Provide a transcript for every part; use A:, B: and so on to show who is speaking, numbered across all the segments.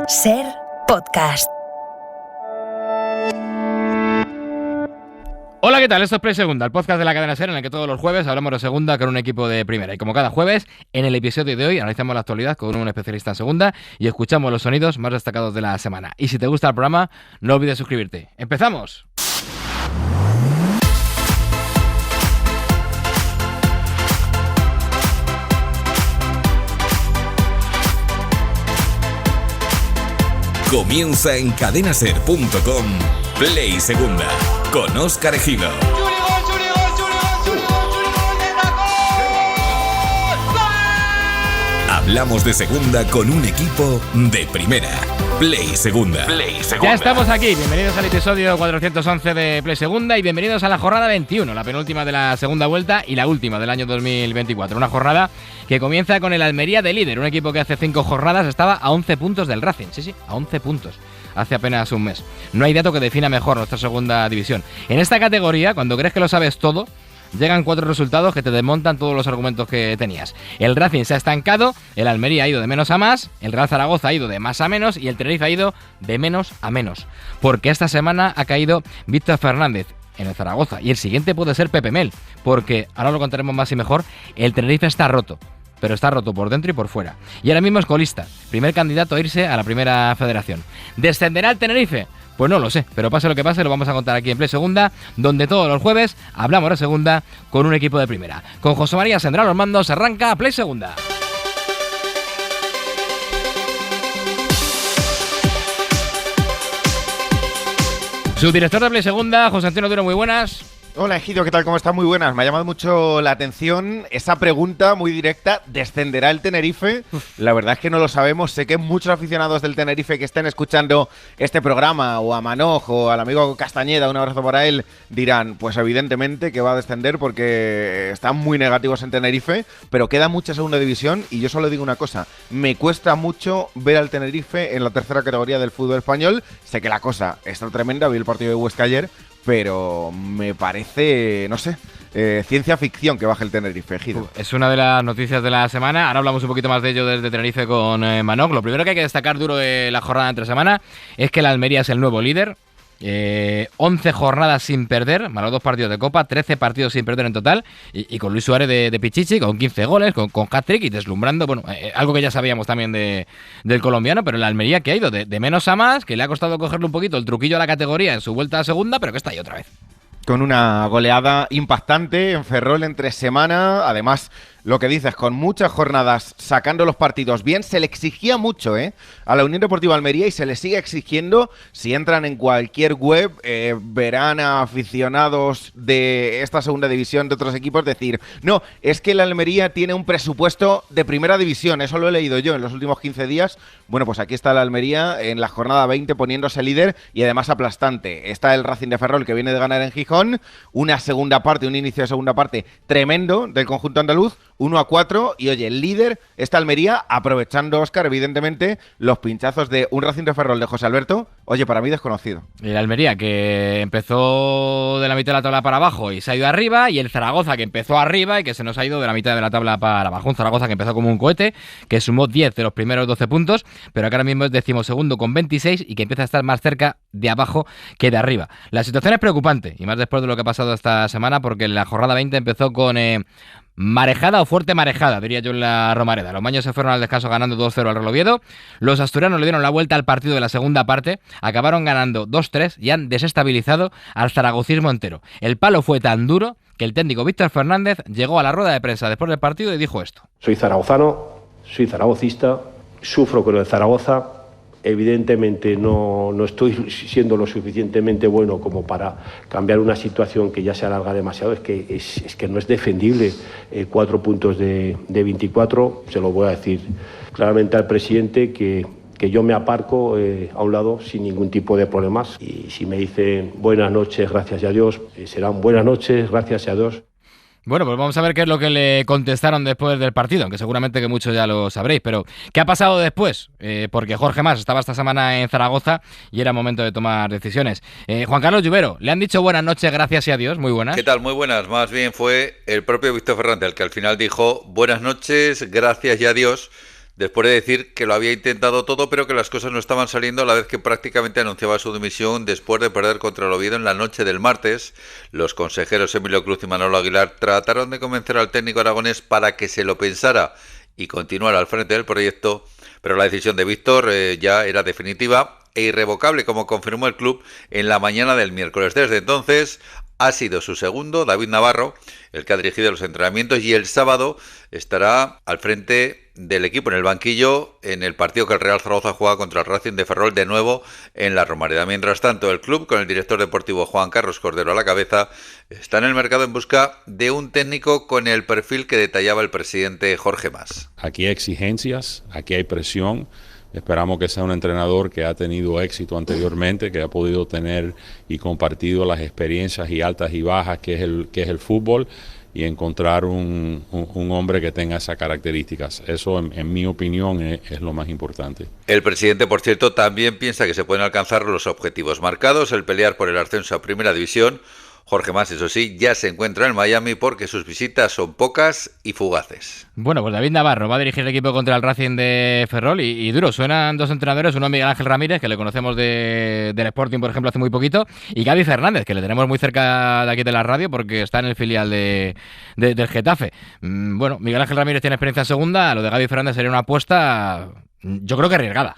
A: Ser podcast.
B: Hola, ¿qué tal? Esto es Play Segunda, el podcast de la cadena SER en el que todos los jueves hablamos de segunda con un equipo de primera. Y como cada jueves, en el episodio de hoy analizamos la actualidad con un especialista en segunda y escuchamos los sonidos más destacados de la semana. Y si te gusta el programa, no olvides suscribirte. ¡Empezamos!
C: Comienza en cadenaser.com Play Segunda con Óscar Ejido. Hablamos de segunda con un equipo de primera. Play Segunda.
B: Ya estamos aquí, bienvenidos al episodio 411 de Play Segunda y bienvenidos a la jornada 21, la penúltima de la segunda vuelta y la última del año 2024. Una jornada que comienza con el Almería de líder, un equipo que hace 5 jornadas estaba a 11 puntos del Racing. Sí, a 11 puntos. Hace apenas un mes. No hay dato que defina mejor nuestra segunda división. En esta categoría, cuando crees que lo sabes todo, llegan 4 resultados que te desmontan todos los argumentos que tenías. El Racing se ha estancado, el Almería ha ido de menos a más, el Real Zaragoza ha ido de más a menos y el Tenerife ha ido de menos a menos. Porque esta semana ha caído Víctor Fernández en el Zaragoza y el siguiente puede ser Pepe Mel, porque ahora lo contaremos más y mejor, el Tenerife está roto. Pero está roto por dentro y por fuera. Y ahora mismo es colista, primer candidato a irse a la primera federación. ¿Descenderá el Tenerife? Pues no lo sé, pero pase lo que pase, lo vamos a contar aquí en Play Segunda, donde todos los jueves hablamos de segunda con un equipo de primera. Con José María Sendrá los mandos, arranca Play Segunda. Subdirector de Play Segunda, José Antonio Duro, muy buenas.
D: Hola Ejido, ¿qué tal? ¿Cómo estás? Muy buenas. Me ha llamado mucho la atención esa pregunta muy directa. ¿Descenderá el Tenerife? La verdad es que no lo sabemos. Sé que muchos aficionados del Tenerife que estén escuchando este programa, o a Manoj, o al amigo Castañeda, un abrazo para él, dirán, pues evidentemente que va a descender porque están muy negativos en Tenerife, pero queda mucha segunda división y yo solo digo una cosa, me cuesta mucho ver al Tenerife en la tercera categoría del fútbol español. Sé que la cosa está tremenda, vi el partido de Huesca ayer, pero me parece, no sé, ciencia ficción que baje el Tenerife, Ejido.
B: Es una de las noticias de la semana. Ahora hablamos un poquito más de ello desde Tenerife con Manoj. Lo primero que hay que destacar duro de la jornada entre semana es que el Almería es el nuevo líder. 11 jornadas sin perder, más los 2 partidos de Copa, 13 partidos sin perder en total, y con Luis Suárez de Pichichi, con 15 goles, con hat-trick y deslumbrando, bueno, algo que ya sabíamos también del colombiano, pero el Almería que ha ido de menos a más, que le ha costado cogerle un poquito el truquillo a la categoría en su vuelta a segunda, pero que está ahí otra vez.
D: Con una goleada impactante en Ferrol entre semana, además, lo que dices, con muchas jornadas sacando los partidos bien, se le exigía mucho a la Unión Deportiva Almería y se le sigue exigiendo. Si entran en cualquier web, verán a aficionados de esta segunda división de otros equipos decir, no, es que la Almería tiene un presupuesto de primera división, eso lo he leído yo en los últimos 15 días. Bueno, pues aquí está la Almería en la jornada 20 poniéndose líder y además aplastante. Está el Racing de Ferrol que viene de ganar en Gijón, una segunda parte, un inicio de segunda parte tremendo del conjunto andaluz, 1-4, y oye, el líder está Almería, aprovechando, Óscar, evidentemente, los pinchazos de un Racing de Ferrol de José Alberto, oye, para mí desconocido.
B: El Almería, que empezó de la mitad de la tabla para abajo y se ha ido arriba, y el Zaragoza, que empezó arriba y que se nos ha ido de la mitad de la tabla para abajo. Un Zaragoza que empezó como un cohete, que sumó 10 de los primeros 12 puntos, pero que ahora mismo es 12º con 26 y que empieza a estar más cerca de abajo que de arriba. La situación es preocupante, y más después de lo que ha pasado esta semana, porque la jornada 20 empezó con marejada o fuerte marejada, diría yo en la Romareda. Los maños se fueron al descanso ganando 2-0 al Real Oviedo. Los asturianos le dieron la vuelta al partido de la segunda parte, acabaron ganando 2-3 y han desestabilizado al zaragocismo entero. El palo fue tan duro que el técnico Víctor Fernández llegó a la rueda de prensa después del partido y dijo esto.
E: Soy zaragozano, soy zaragocista, sufro con el Zaragoza. Evidentemente no estoy siendo lo suficientemente bueno como para cambiar una situación que ya se alarga demasiado. Es que no es defendible 4 puntos de 24. Se lo voy a decir claramente al presidente que yo me aparco a un lado sin ningún tipo de problemas. Y si me dicen buenas noches, gracias a Dios, serán buenas noches, gracias a Dios.
B: Bueno, pues vamos a ver qué es lo que le contestaron después del partido, aunque seguramente que muchos ya lo sabréis, pero ¿qué ha pasado después? Porque Jorge Mas estaba esta semana en Zaragoza y era momento de tomar decisiones. Juan Carlos Lluvero, le han dicho buenas noches, gracias y adiós, muy buenas.
F: ¿Qué tal? Muy buenas, más bien fue el propio Víctor Fernández el que al final dijo buenas noches, gracias y adiós, después de decir que lo había intentado todo, pero que las cosas no estaban saliendo a la vez que prácticamente anunciaba su dimisión después de perder contra el Oviedo en la noche del martes. Los consejeros Emilio Cruz y Manolo Aguilar trataron de convencer al técnico aragonés para que se lo pensara y continuara al frente del proyecto, pero la decisión de Víctor ya era definitiva e irrevocable, como confirmó el club en la mañana del miércoles. Desde entonces ha sido su segundo, David Navarro, el que ha dirigido los entrenamientos, y el sábado estará al frente del equipo en el banquillo en el partido que el Real Zaragoza juega contra el Racing de Ferrol, de nuevo en la Romareda. Mientras tanto, el club, con el director deportivo Juan Carlos Cordero a la cabeza, está en el mercado en busca de un técnico con el perfil que detallaba el presidente Jorge Mas.
G: Aquí hay exigencias, aquí hay presión. Esperamos que sea un entrenador que ha tenido éxito anteriormente, que ha podido tener y compartido las experiencias y altas y bajas que es el fútbol, y encontrar un hombre que tenga esas características. Eso, en mi opinión, es lo más importante.
F: El presidente, por cierto, también piensa que se pueden alcanzar los objetivos marcados, el pelear por el ascenso a Primera División. Jorge Mas, eso sí, ya se encuentra en Miami porque sus visitas son pocas y fugaces.
B: Bueno, pues David Navarro va a dirigir el equipo contra el Racing de Ferrol y duro. Suenan dos entrenadores, uno Miguel Ángel Ramírez, que le conocemos del Sporting, por ejemplo, hace muy poquito, y Gaby Fernández, que le tenemos muy cerca de aquí de la radio porque está en el filial del Getafe. Bueno, Miguel Ángel Ramírez tiene experiencia en segunda, lo de Gaby Fernández sería una apuesta, yo creo que arriesgada.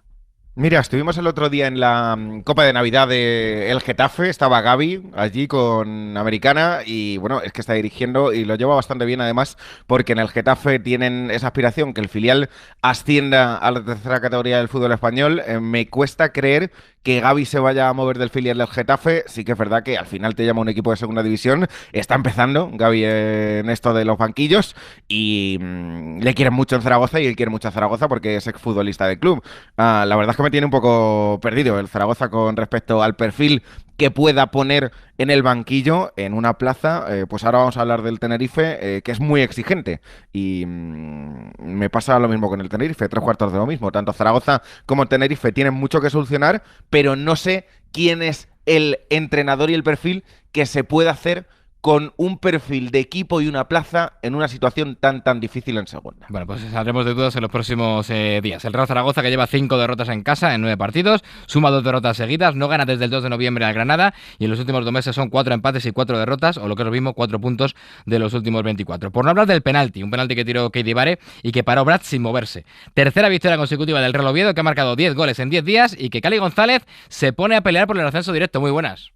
D: Mira, estuvimos el otro día en la Copa de Navidad de El Getafe, estaba Gaby allí con Americana y bueno, es que está dirigiendo y lo lleva bastante bien además porque en el Getafe tienen esa aspiración que el filial ascienda a la tercera categoría del fútbol español. Me cuesta creer que Gaby se vaya a mover del filial del Getafe. Sí que es verdad que al final te llama un equipo de segunda división, está empezando Gaby en esto de los banquillos y le quieren mucho en Zaragoza y él quiere mucho a Zaragoza porque es exfutbolista del club. La verdad es que me tiene un poco perdido el Zaragoza con respecto al perfil que pueda poner en el banquillo en una plaza. Pues ahora vamos a hablar del Tenerife, que es muy exigente y me pasa lo mismo con el Tenerife, 3/4 de lo mismo. Tanto Zaragoza como Tenerife tienen mucho que solucionar, pero no sé quién es el entrenador y el perfil que se puede hacer con un perfil de equipo y una plaza en una situación tan difícil en segunda.
B: Bueno, pues saldremos de dudas en los próximos días. El Real Zaragoza, que lleva 5 derrotas en casa en 9 partidos, suma 2 derrotas seguidas, no gana desde el 2 de noviembre al Granada y en los últimos 2 meses son 4 empates y 4 derrotas, o lo que es lo mismo, 4 puntos de los últimos 24. Por no hablar del penalti, un penalti que tiró Keidi Bare y que paró Brad sin moverse. Tercera victoria consecutiva del Real Oviedo, que ha marcado 10 goles en 10 días y que Cali González se pone a pelear por el ascenso directo. Muy buenas.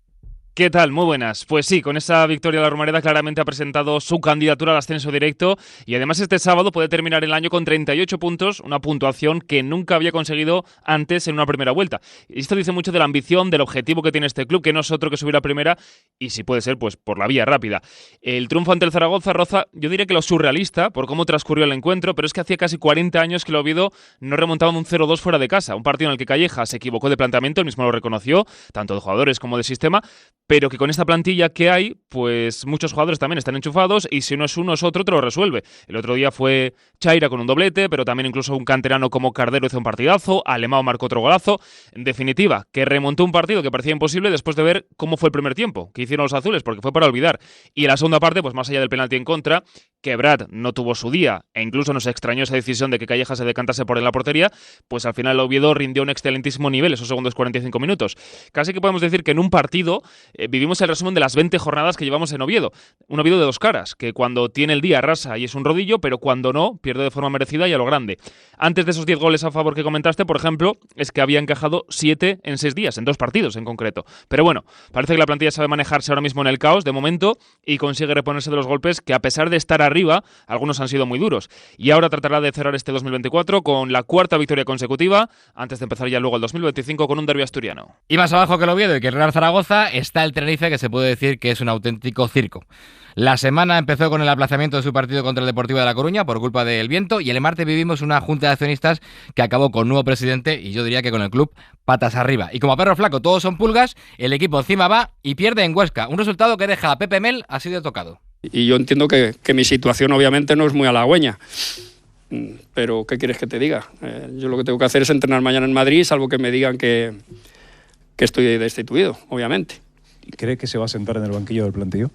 H: ¿Qué tal? Muy buenas. Pues sí, con esa victoria la Romareda claramente ha presentado su candidatura al ascenso directo y además este sábado puede terminar el año con 38 puntos, una puntuación que nunca había conseguido antes en una primera vuelta. Y esto dice mucho de la ambición, del objetivo que tiene este club, que no es otro que subir a primera y si puede ser, pues por la vía rápida. El triunfo ante el Zaragoza roza, yo diría que lo surrealista por cómo transcurrió el encuentro, pero es que hacía casi 40 años que el Oviedo no remontaba un 0-2 fuera de casa, un partido en el que Calleja se equivocó de planteamiento, él mismo lo reconoció, tanto de jugadores como de sistema, pero que con esta plantilla que hay, pues muchos jugadores también están enchufados y si no es uno es otro, te lo resuelve. El otro día fue Chaira con un doblete, pero también incluso un canterano como Cardero hizo un partidazo, Alemão marcó otro golazo. En definitiva, que remontó un partido que parecía imposible después de ver cómo fue el primer tiempo, que hicieron los azules, porque fue para olvidar. Y en la segunda parte, pues más allá del penalti en contra, que Brad no tuvo su día e incluso nos extrañó esa decisión de que Calleja se decantase por en la portería, pues al final el Oviedo rindió un excelentísimo nivel esos segundos 45 minutos. Casi que podemos decir que en un partido vivimos el resumen de las 20 jornadas que llevamos en Oviedo. Un Oviedo de dos caras, que cuando tiene el día arrasa y es un rodillo, pero cuando no, pierde de forma merecida y a lo grande. Antes de esos 10 goles a favor que comentaste, por ejemplo, es que había encajado 7 en 6 días, en 2 partidos en concreto. Pero bueno, parece que la plantilla sabe manejarse ahora mismo en el caos, de momento, y consigue reponerse de los golpes que a pesar de estar arriba, algunos han sido muy duros. Y ahora tratará de cerrar este 2024 con la 4ª victoria consecutiva, antes de empezar ya luego el 2025 con un derbi asturiano.
B: Y más abajo que el Oviedo y que el Real Zaragoza está el Tenerife, que se puede decir que es un auténtico circo. La semana empezó con el aplazamiento de su partido contra el Deportivo de La Coruña por culpa del viento y el martes vivimos una junta de accionistas que acabó con nuevo presidente y yo diría que con el club patas arriba. Y como a perro flaco todos son pulgas, el equipo encima va y pierde en Huesca. Un resultado que deja a Pepe Mel así de tocado.
I: Y yo entiendo que mi situación obviamente no es muy halagüeña. Pero, ¿qué quieres que te diga? Yo lo que tengo que hacer es entrenar mañana en Madrid, salvo que me digan que estoy destituido, obviamente.
J: ¿Y cree que se va a sentar en el banquillo del plantillo?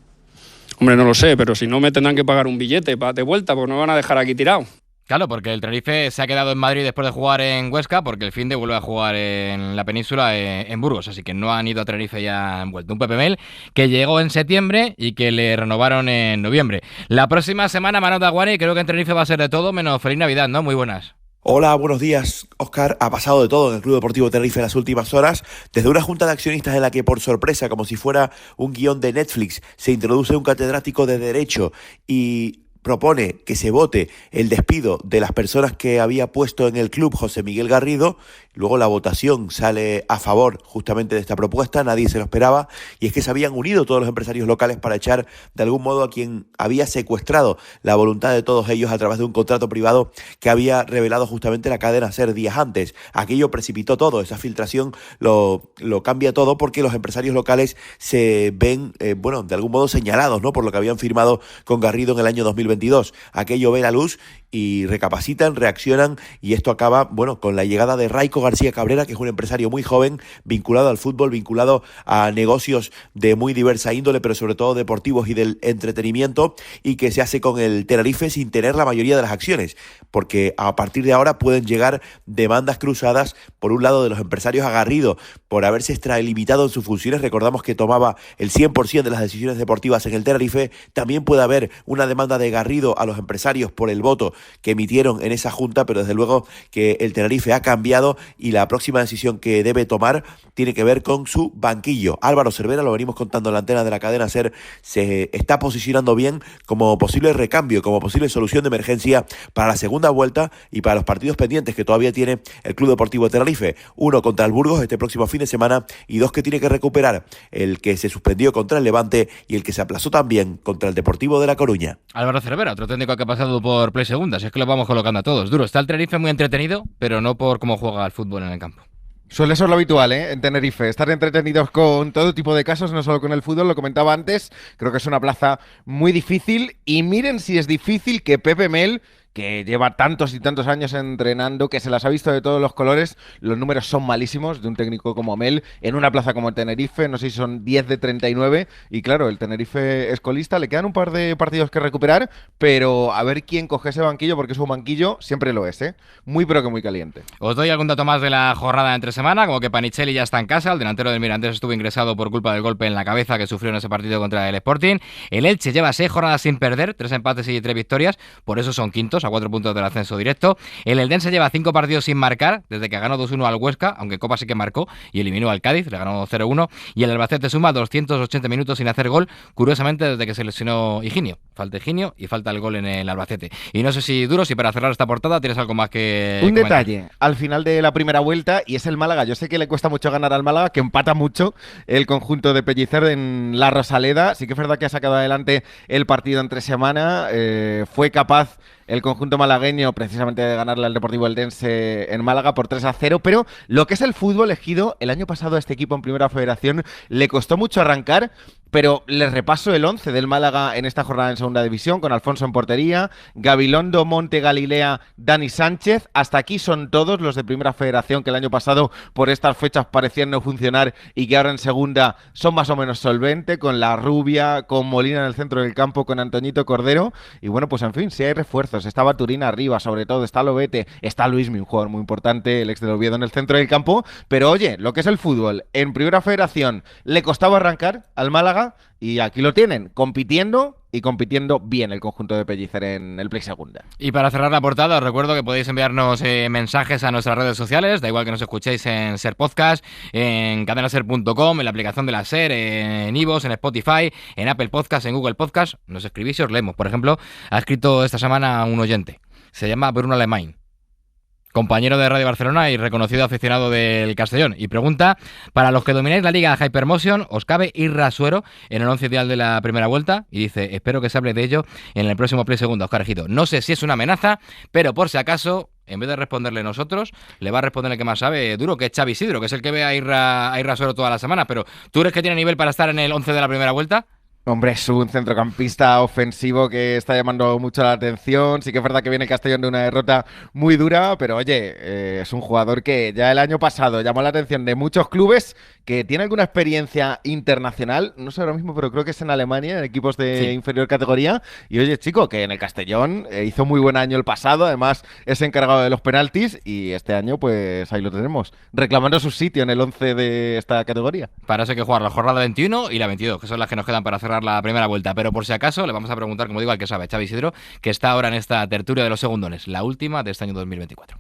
I: Hombre, no lo sé, pero si no me tendrán que pagar un billete de vuelta, pues no me van a dejar aquí tirado.
B: Claro, porque el Tenerife se ha quedado en Madrid después de jugar en Huesca, porque el finde vuelve a jugar en la península, en Burgos, así que no han ido a Tenerife y han vuelto. Un Pepe Mel que llegó en septiembre y que le renovaron en noviembre. La próxima semana, Manolo Daguani, creo que en Tenerife va a ser de todo menos Feliz Navidad, ¿no? Muy buenas.
K: Hola, buenos días, Óscar. Ha pasado de todo en el Club Deportivo Tenerife en las últimas horas, desde una junta de accionistas en la que, por sorpresa, como si fuera un guión de Netflix, se introduce un catedrático de Derecho y propone que se vote el despido de las personas que había puesto en el club José Miguel Garrido. Luego la votación sale a favor justamente de esta propuesta, nadie se lo esperaba, y es que se habían unido todos los empresarios locales para echar de algún modo a quien había secuestrado la voluntad de todos ellos a través de un contrato privado que había revelado justamente la cadena SER días antes. Aquello precipitó todo, esa filtración lo cambia todo, porque los empresarios locales se ven, de algún modo señalados, ¿no?, por lo que habían firmado con Garrido en el año 2022. Aquello ve la luz y recapacitan, reaccionan, y esto acaba, con la llegada de Raico García Cabrera, que es un empresario muy joven, vinculado al fútbol, vinculado a negocios de muy diversa índole, pero sobre todo deportivos y del entretenimiento, y que se hace con el Tenerife sin tener la mayoría de las acciones, porque a partir de ahora pueden llegar demandas cruzadas, por un lado de los empresarios a Garrido, por haberse extralimitado en sus funciones. Recordamos que tomaba el 100% de las decisiones deportivas en el Tenerife. También puede haber una demanda de Garrido a los empresarios por el voto que emitieron en esa junta, pero desde luego que el Tenerife ha cambiado y la próxima decisión que debe tomar tiene que ver con su banquillo. Álvaro Cervera, lo venimos contando en la antena de la cadena SER, se está posicionando bien como posible recambio, como posible solución de emergencia para la segunda vuelta y para los partidos pendientes que todavía tiene el Club Deportivo Tenerife. Uno contra el Burgos este próximo fin de semana, y dos que tiene que recuperar: el que se suspendió contra el Levante y el que se aplazó también contra el Deportivo de La Coruña.
B: Álvaro Cervera, otro técnico que ha pasado por Play Segunda, si es que lo vamos colocando a todos. Duro, está el Tenerife muy entretenido, pero no por cómo juega al fútbol en el campo.
D: Suele ser lo habitual, en Tenerife, estar entretenidos con todo tipo de casos, no solo con el fútbol, lo comentaba antes. Creo que es una plaza muy difícil, y miren si es difícil que Pepe Mel, que lleva tantos y tantos años entrenando, que se las ha visto de todos los colores, los números son malísimos de un técnico como Mel en una plaza como el Tenerife. No sé si son 10 de 39, y claro, el Tenerife es colista, le quedan un par de partidos que recuperar, pero a ver quién coge ese banquillo, porque su banquillo siempre lo es, muy pero que muy caliente.
B: Os doy algún dato más de la jornada de entre semana, como que Panicelli ya está en casa, el delantero del Mirandés estuvo ingresado por culpa del golpe en la cabeza que sufrió en ese partido contra el Sporting. El Elche lleva 6 jornadas sin perder, 3 empates y 3 victorias, por eso son quintos, a 4 puntos del ascenso directo. El Eldense lleva 5 partidos sin marcar, desde que ganó 2-1 al Huesca, aunque Copa sí que marcó y eliminó al Cádiz, le ganó 0-1. Y el Albacete suma 280 minutos sin hacer gol, curiosamente desde que se lesionó Higinio. Falta Higinio y falta el gol en el Albacete. Y no sé si, Duro, si para cerrar esta portada tienes algo más que
D: un
B: comentar.
D: Detalle al final de la primera vuelta, y es el Málaga. Yo sé que le cuesta mucho ganar al Málaga, que empata mucho el conjunto de Pellicer en la Rosaleda. Sí que es verdad que ha sacado adelante el partido entre semana, fue capaz el conjunto malagueño precisamente de ganarle al Deportivo Eldense en Málaga por 3-0, pero lo que es el fútbol, Ejido, el año pasado a este equipo en Primera Federación le costó mucho arrancar, pero les repaso el 11 del Málaga en esta jornada en Segunda División, con Alfonso en portería, Gabilondo, Monte, Galilea, Dani Sánchez. Hasta aquí son todos los de Primera Federación que el año pasado por estas fechas parecían no funcionar y que ahora en Segunda son más o menos solvente, con La Rubia, con Molina en el centro del campo, con Antoñito Cordero. Y bueno, pues en fin, sí hay refuerzos. Está Baturina arriba, sobre todo está Lobete, está Luismi, un jugador muy importante, el ex del Oviedo, en el centro del campo. Pero oye, lo que es el fútbol en Primera Federación le costaba arrancar al Málaga, y aquí lo tienen, compitiendo bien el conjunto de Pellicer en el Play Segunda.
B: Y para cerrar la portada, os recuerdo que podéis enviarnos mensajes a nuestras redes sociales, da igual que nos escuchéis en SER Podcast, en cadenaser.com, en la aplicación de la SER, en iVoox, en Spotify, en Apple Podcast, en Google Podcast. Nos escribís y os leemos. Por ejemplo, ha escrito esta semana un oyente, se llama Bruno Alemán, compañero de Radio Barcelona y reconocido aficionado del Castellón, y pregunta: para los que domináis la liga Hypermotion, ¿os cabe Irra Suero en el 11 ideal de la primera vuelta? Y dice: espero que se hable de ello en el próximo Play Segunda. Óscar Ejido, no sé si es una amenaza, pero por si acaso, en vez de responderle nosotros, le va a responder el que más sabe, Duro, que es Xavi Isidro, que es el que ve a Irra Suero toda la semana. Pero ¿tú crees que tiene nivel para estar en el 11 de la primera vuelta?
D: Hombre, es un centrocampista ofensivo que está llamando mucho la atención. Sí que es verdad que viene Castellón de una derrota muy dura, pero oye, es un jugador que ya el año pasado llamó la atención de muchos clubes, que tiene alguna experiencia internacional, no sé ahora mismo, pero creo que es en Alemania, en equipos de inferior categoría. Y oye, chico, que en el Castellón hizo muy buen año el pasado, además es encargado de los penaltis y este año pues ahí lo tenemos, reclamando su sitio en el 11 de esta categoría.
B: Para eso hay que jugar la jornada 21 y la 22, que son las que nos quedan para cerrar la primera vuelta, pero por si acaso le vamos a preguntar, como digo, al que sabe, Xavi Isidro, que está ahora en esta tertulia de los segundones, la última de este año 2024.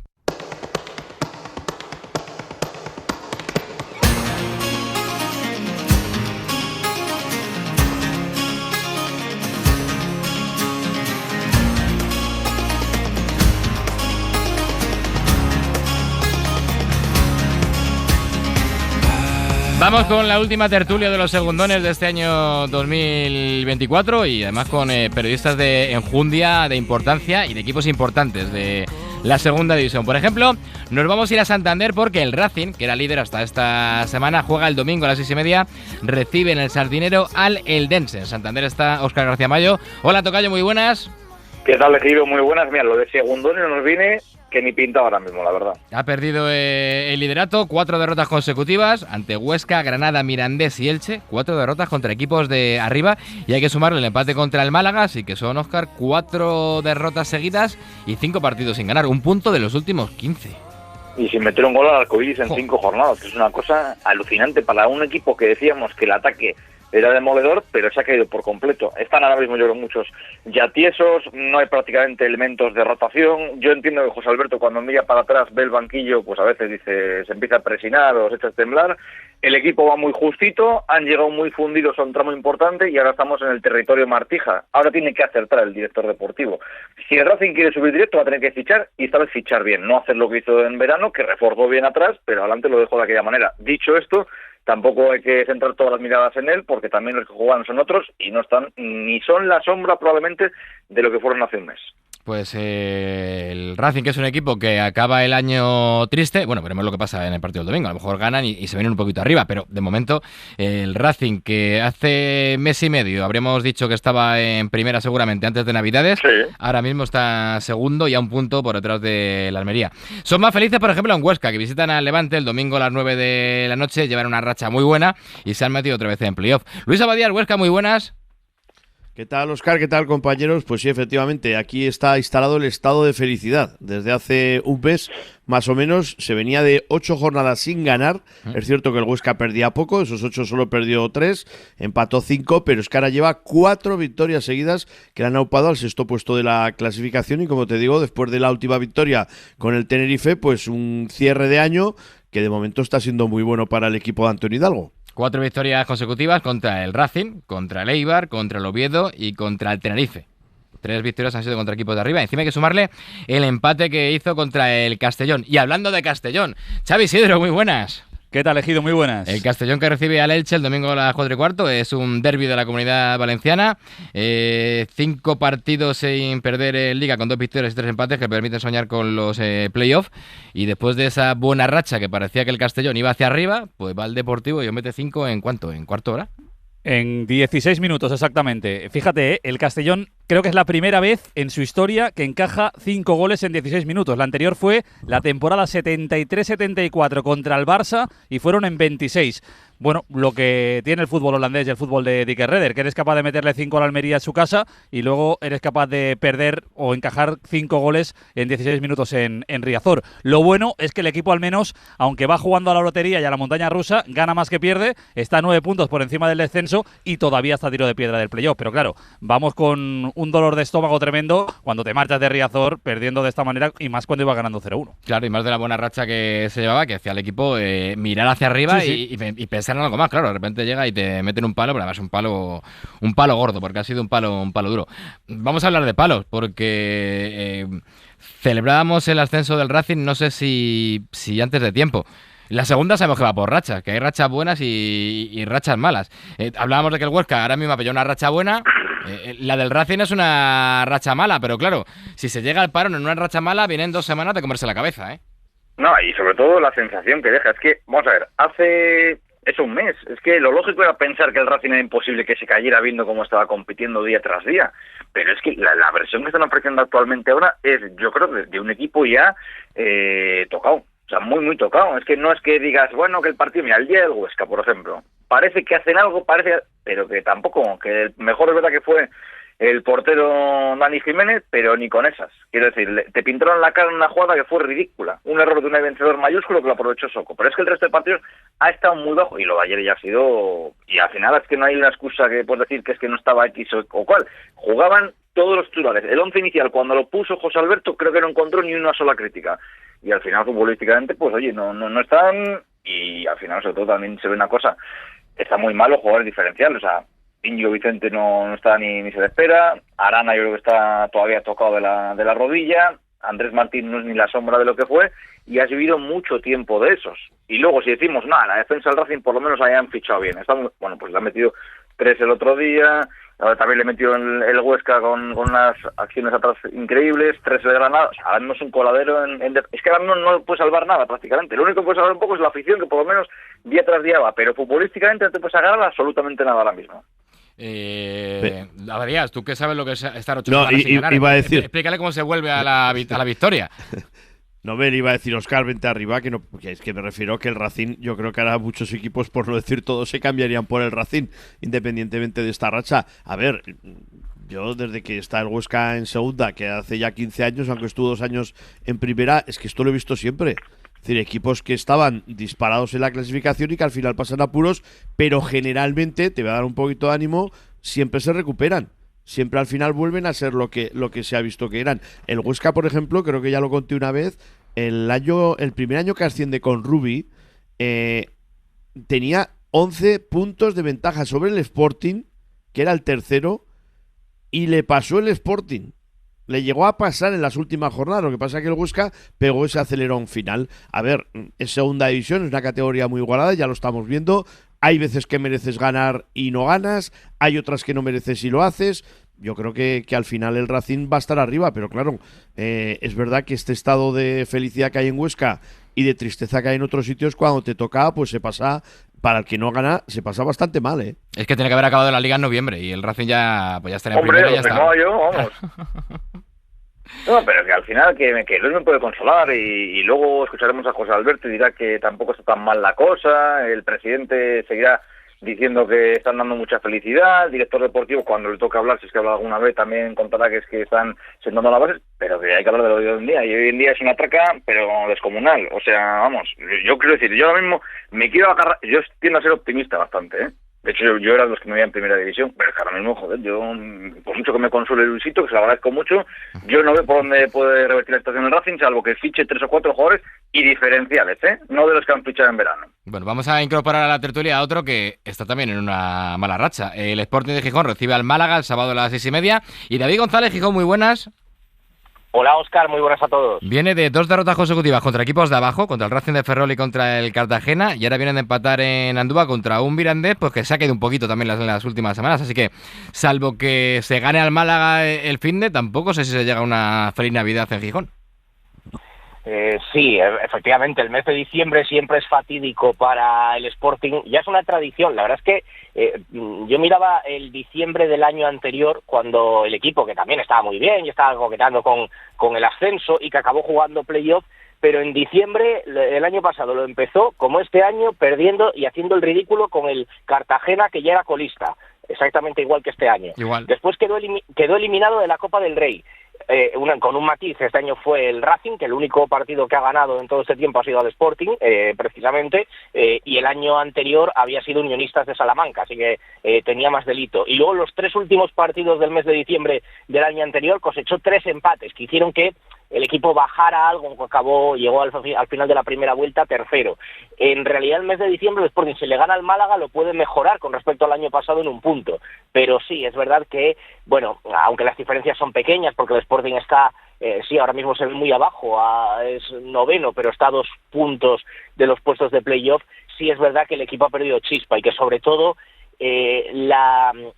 B: Vamos con la última tertulia de los segundones de este año 2024 y además con periodistas de enjundia, de importancia y de equipos importantes de la segunda división. Por ejemplo, nos vamos a ir a Santander porque el Racing, que era líder hasta esta semana, juega el domingo a las 6:30, recibe en el Sardinero al Eldense. En Santander está Óscar García Mayo. Hola, tocayo, muy buenas.
L: ¿Qué tal, Ejido? Muy buenas. Mira, lo de segundones nos viene que ni pinta ahora mismo, la verdad.
B: Ha perdido el liderato, 4 derrotas consecutivas ante Huesca, Granada, Mirandés y Elche, 4 derrotas contra equipos de arriba y hay que sumarle el empate contra el Málaga, así que son, Óscar, 4 derrotas seguidas y 5 partidos sin ganar, un punto de los últimos 15.
L: Y sin meter un gol al arcoíris en 5 jornadas, que es una cosa alucinante para un equipo que decíamos que el ataque era demoledor, pero se ha caído por completo. Están ahora mismo, yo creo, muchos ya tiesos, no hay prácticamente elementos de rotación. Yo entiendo que José Alberto, cuando mira para atrás, ve el banquillo, pues a veces dice, se empieza a presinar o se echa a temblar. El equipo va muy justito, han llegado muy fundidos a un tramo importante y ahora estamos en el territorio Martija. Ahora tiene que acertar el director deportivo. Si el Racing quiere subir directo, va a tener que fichar y esta vez fichar bien. No hacer lo que hizo en verano, que reforzó bien atrás, pero adelante lo dejó de aquella manera. Dicho esto, tampoco hay que centrar todas las miradas en él, porque también los que juegan son otros y no están ni son la sombra probablemente de lo que fueron hace un mes.
B: Pues el Racing, que es un equipo que acaba el año triste, bueno, veremos lo que pasa en el partido del domingo, a lo mejor ganan y se vienen un poquito arriba, pero de momento el Racing, que hace mes y medio habríamos dicho que estaba en primera seguramente antes de Navidades, ahora mismo está segundo y a un punto por detrás de la Almería. Son más felices, por ejemplo, en Huesca, que visitan al Levante el domingo a las 9 de la noche, llevan una racha muy buena y se han metido otra vez en playoff. Luis Abadía, Huesca, muy buenas.
M: ¿Qué tal, Óscar? ¿Qué tal, compañeros? Pues sí, efectivamente, aquí está instalado el estado de felicidad. Desde hace un mes, más o menos, se venía de 8 jornadas sin ganar. Es cierto que el Huesca perdía poco, esos 8 solo perdió 3, empató 5, pero es que ahora lleva 4 victorias seguidas que le han aupado al sexto puesto de la clasificación y, como te digo, después de la última victoria con el Tenerife, pues un cierre de año que de momento está siendo muy bueno para el equipo de Antonio Hidalgo.
B: 4 victorias consecutivas contra el Racing, contra el Eibar, contra el Oviedo y contra el Tenerife. 3 victorias han sido contra equipos de arriba. Encima hay que sumarle el empate que hizo contra el Castellón. Y hablando de Castellón, Xavi Isidro, muy buenas.
N: ¿Qué tal, Ejido? Muy buenas.
B: El Castellón, que recibe al Elche el domingo a las 4:15, es un derbi de la Comunidad Valenciana. 5 partidos sin perder en Liga, con 2 victorias y 3 empates que permiten soñar con los playoffs. Y después de esa buena racha que parecía que el Castellón iba hacia arriba, pues va al Deportivo y os mete 5 en ¿cuánto? ¿En cuarto hora?
N: En 16 minutos, exactamente. Fíjate, el Castellón creo que es la primera vez en su historia que encaja 5 goles en 16 minutos. La anterior fue la temporada 73-74 contra el Barça y fueron en 26. Bueno, lo que tiene el fútbol holandés y el fútbol de Dick Redder, que eres capaz de meterle 5 a la Almería en su casa y luego eres capaz de perder o encajar 5 goles en 16 minutos en Riazor. Lo bueno es que el equipo, al menos, aunque va jugando a la lotería y a la montaña rusa, gana más que pierde, está a 9 puntos por encima del descenso y todavía está a tiro de piedra del playoff. Pero claro, vamos con un dolor de estómago tremendo cuando te marchas de Riazor perdiendo de esta manera y más cuando iba ganando 0-1.
B: Claro, y más de la buena racha que se llevaba, que hacía al equipo mirar hacia arriba y pensar en algo más. Claro, de repente llega y te meten un palo, pero además un palo gordo, porque ha sido un palo duro. Vamos a hablar de palos, porque celebrábamos el ascenso del Racing, no sé si antes de tiempo. La segunda sabemos que va por rachas, que hay rachas buenas y rachas malas. Hablábamos de que el Huesca ahora mismo ha pillado una racha buena. La del Racing es una racha mala, pero claro, si se llega al parón en una racha mala, vienen 2 semanas de comerse la cabeza, ¿eh?
L: No, y sobre todo la sensación que deja. Es que, vamos a ver, hace es un mes. Es que lo lógico era pensar que el Racing era imposible que se cayera viendo cómo estaba compitiendo día tras día. Pero es que la versión que están ofreciendo actualmente ahora es, yo creo, de un equipo ya tocado. O sea, muy, muy tocado. Es que no es que digas, bueno, que el partido, mira, el día del Huesca, por ejemplo, parece que hacen algo, pero que tampoco, que el mejor es verdad que fue el portero Dani Jiménez, pero ni con esas. Quiero decir, te pintaron la cara en una jugada que fue ridícula. Un error de un vencedor mayúsculo que lo aprovechó Soko. Pero es que el resto de partidos ha estado muy bajo. Y lo de ayer ya ha sido... Y al final es que no hay una excusa que puedes decir que es que no estaba X o cual. Jugaban todos los titulares. El 11 inicial, cuando lo puso José Alberto, creo que no encontró ni una sola crítica. Y al final, futbolísticamente, pues oye, no están... Y al final, sobre todo, también se ve una cosa. Está muy mal los jugadores diferenciales, o sea... Íñigo Vicente no está ni se le espera. Arana yo creo que está todavía tocado de la rodilla. Andrés Martín no es ni la sombra de lo que fue. Y ha vivido mucho tiempo de esos. Y luego si decimos, nada, la defensa del Racing por lo menos hayan fichado bien. Bueno, pues le han metido 3 el otro día. Ahora también le metió el Huesca con unas acciones atrás increíbles. 3 de Granada. O sea, ahora mismo es un coladero. Es que ahora no puede salvar nada prácticamente. Lo único que puede salvar un poco es la afición, que por lo menos día tras día va. Pero futbolísticamente no te puedes agarrar absolutamente nada ahora mismo.
B: Adrián, tú que sabes lo que es estar 8 semanas sin ganar,
M: iba a decir,
B: explícale cómo se vuelve a la victoria.
M: No me iba a decir Óscar, vente arriba, que es que me refiero que el Racing, yo creo que ahora muchos equipos, por no decir todos, se cambiarían por el Racing, independientemente de esta racha. A ver, yo desde que está el Huesca en segunda, que hace ya 15 años, aunque estuvo 2 años en primera, es que esto lo he visto siempre. Es decir, equipos que estaban disparados en la clasificación y que al final pasan apuros, pero generalmente, te voy a dar un poquito de ánimo, siempre se recuperan. Siempre al final vuelven a ser lo que se ha visto que eran. El Huesca, por ejemplo, creo que ya lo conté una vez, el primer año que asciende con Rubi, tenía 11 puntos de ventaja sobre el Sporting, que era el tercero, y le pasó el Sporting. Le llegó a pasar en las últimas jornadas, lo que pasa es que el Huesca pegó ese acelerón final. A ver, es segunda división, es una categoría muy igualada, ya lo estamos viendo. Hay veces que mereces ganar y no ganas, hay otras que no mereces y lo haces. Yo creo que al final el Racing va a estar arriba, pero claro, es verdad que este estado de felicidad que hay en Huesca y de tristeza que hay en otros sitios, cuando te toca, pues se pasa... Para el que no gana, se pasa bastante mal, ¿eh?
B: Es que tiene que haber acabado la Liga en noviembre y el Racing ya estaría en primera y ya está.
L: No, yo, vamos. No, pero que al final que Luis me puede consolar y luego escucharemos a José Alberto y dirá que tampoco está tan mal la cosa. El presidente seguirá diciendo que están dando mucha felicidad. El director deportivo, cuando le toca hablar, si es que habla alguna vez, también contará que es que están sentando la base, pero que hay que hablar de lo de hoy en día. Y hoy en día es una traca, pero descomunal. O sea, vamos, yo quiero decir, yo ahora mismo me quiero agarrar, yo tiendo a ser optimista bastante, ¿eh? De hecho, yo era de los que me veía en primera división, pero es que ahora mismo, joder, yo, por mucho que me consuele Luisito, que se lo agradezco mucho, yo no veo por dónde puede revertir la situación del Racing, salvo que fiche 3 o 4 jugadores y diferenciales, ¿eh? No de los que han fichado en verano.
B: Bueno, vamos a incorporar a la tertulia a otro que está también en una mala racha. El Sporting de Gijón recibe al Málaga el sábado a las 6:30. Y David González, Gijón, muy buenas.
O: Hola, Óscar, muy buenas a todos.
B: Viene de 2 derrotas consecutivas contra equipos de abajo, contra el Racing de Ferrol y contra el Cartagena, y ahora vienen de empatar en Andúa contra un Mirandés, pues que se ha caído un poquito también en las últimas semanas, así que, salvo que se gane al Málaga el finde, tampoco sé si se llega a una feliz Navidad en Gijón.
O: Sí, efectivamente, el mes de diciembre siempre es fatídico para el Sporting, ya es una tradición. La verdad es que yo miraba el diciembre del año anterior, cuando el equipo, que también estaba muy bien y estaba coqueteando con el ascenso y que acabó jugando playoff, pero en diciembre el año pasado lo empezó, como este año, perdiendo y haciendo el ridículo con el Cartagena, que ya era colista, exactamente igual que este año.
B: Igual.
O: Después quedó eliminado de la Copa del Rey. Con un matiz, este año fue el Racing, que el único partido que ha ganado en todo este tiempo ha sido al Sporting, precisamente, y el año anterior había sido Unionistas de Salamanca, así que tenía más delito. Y luego los 3 últimos partidos del mes de diciembre del año anterior cosechó 3 empates, que hicieron que el equipo bajara algo, llegó al final de la primera vuelta tercero. En realidad el mes de diciembre el Sporting, si le gana al Málaga, lo puede mejorar con respecto al año pasado en un punto, pero sí, es verdad que, bueno, aunque las diferencias son pequeñas, porque el Sporting está, sí, ahora mismo se ve muy abajo, es noveno, pero está a 2 puntos de los puestos de playoff, sí es verdad que el equipo ha perdido chispa y que sobre todo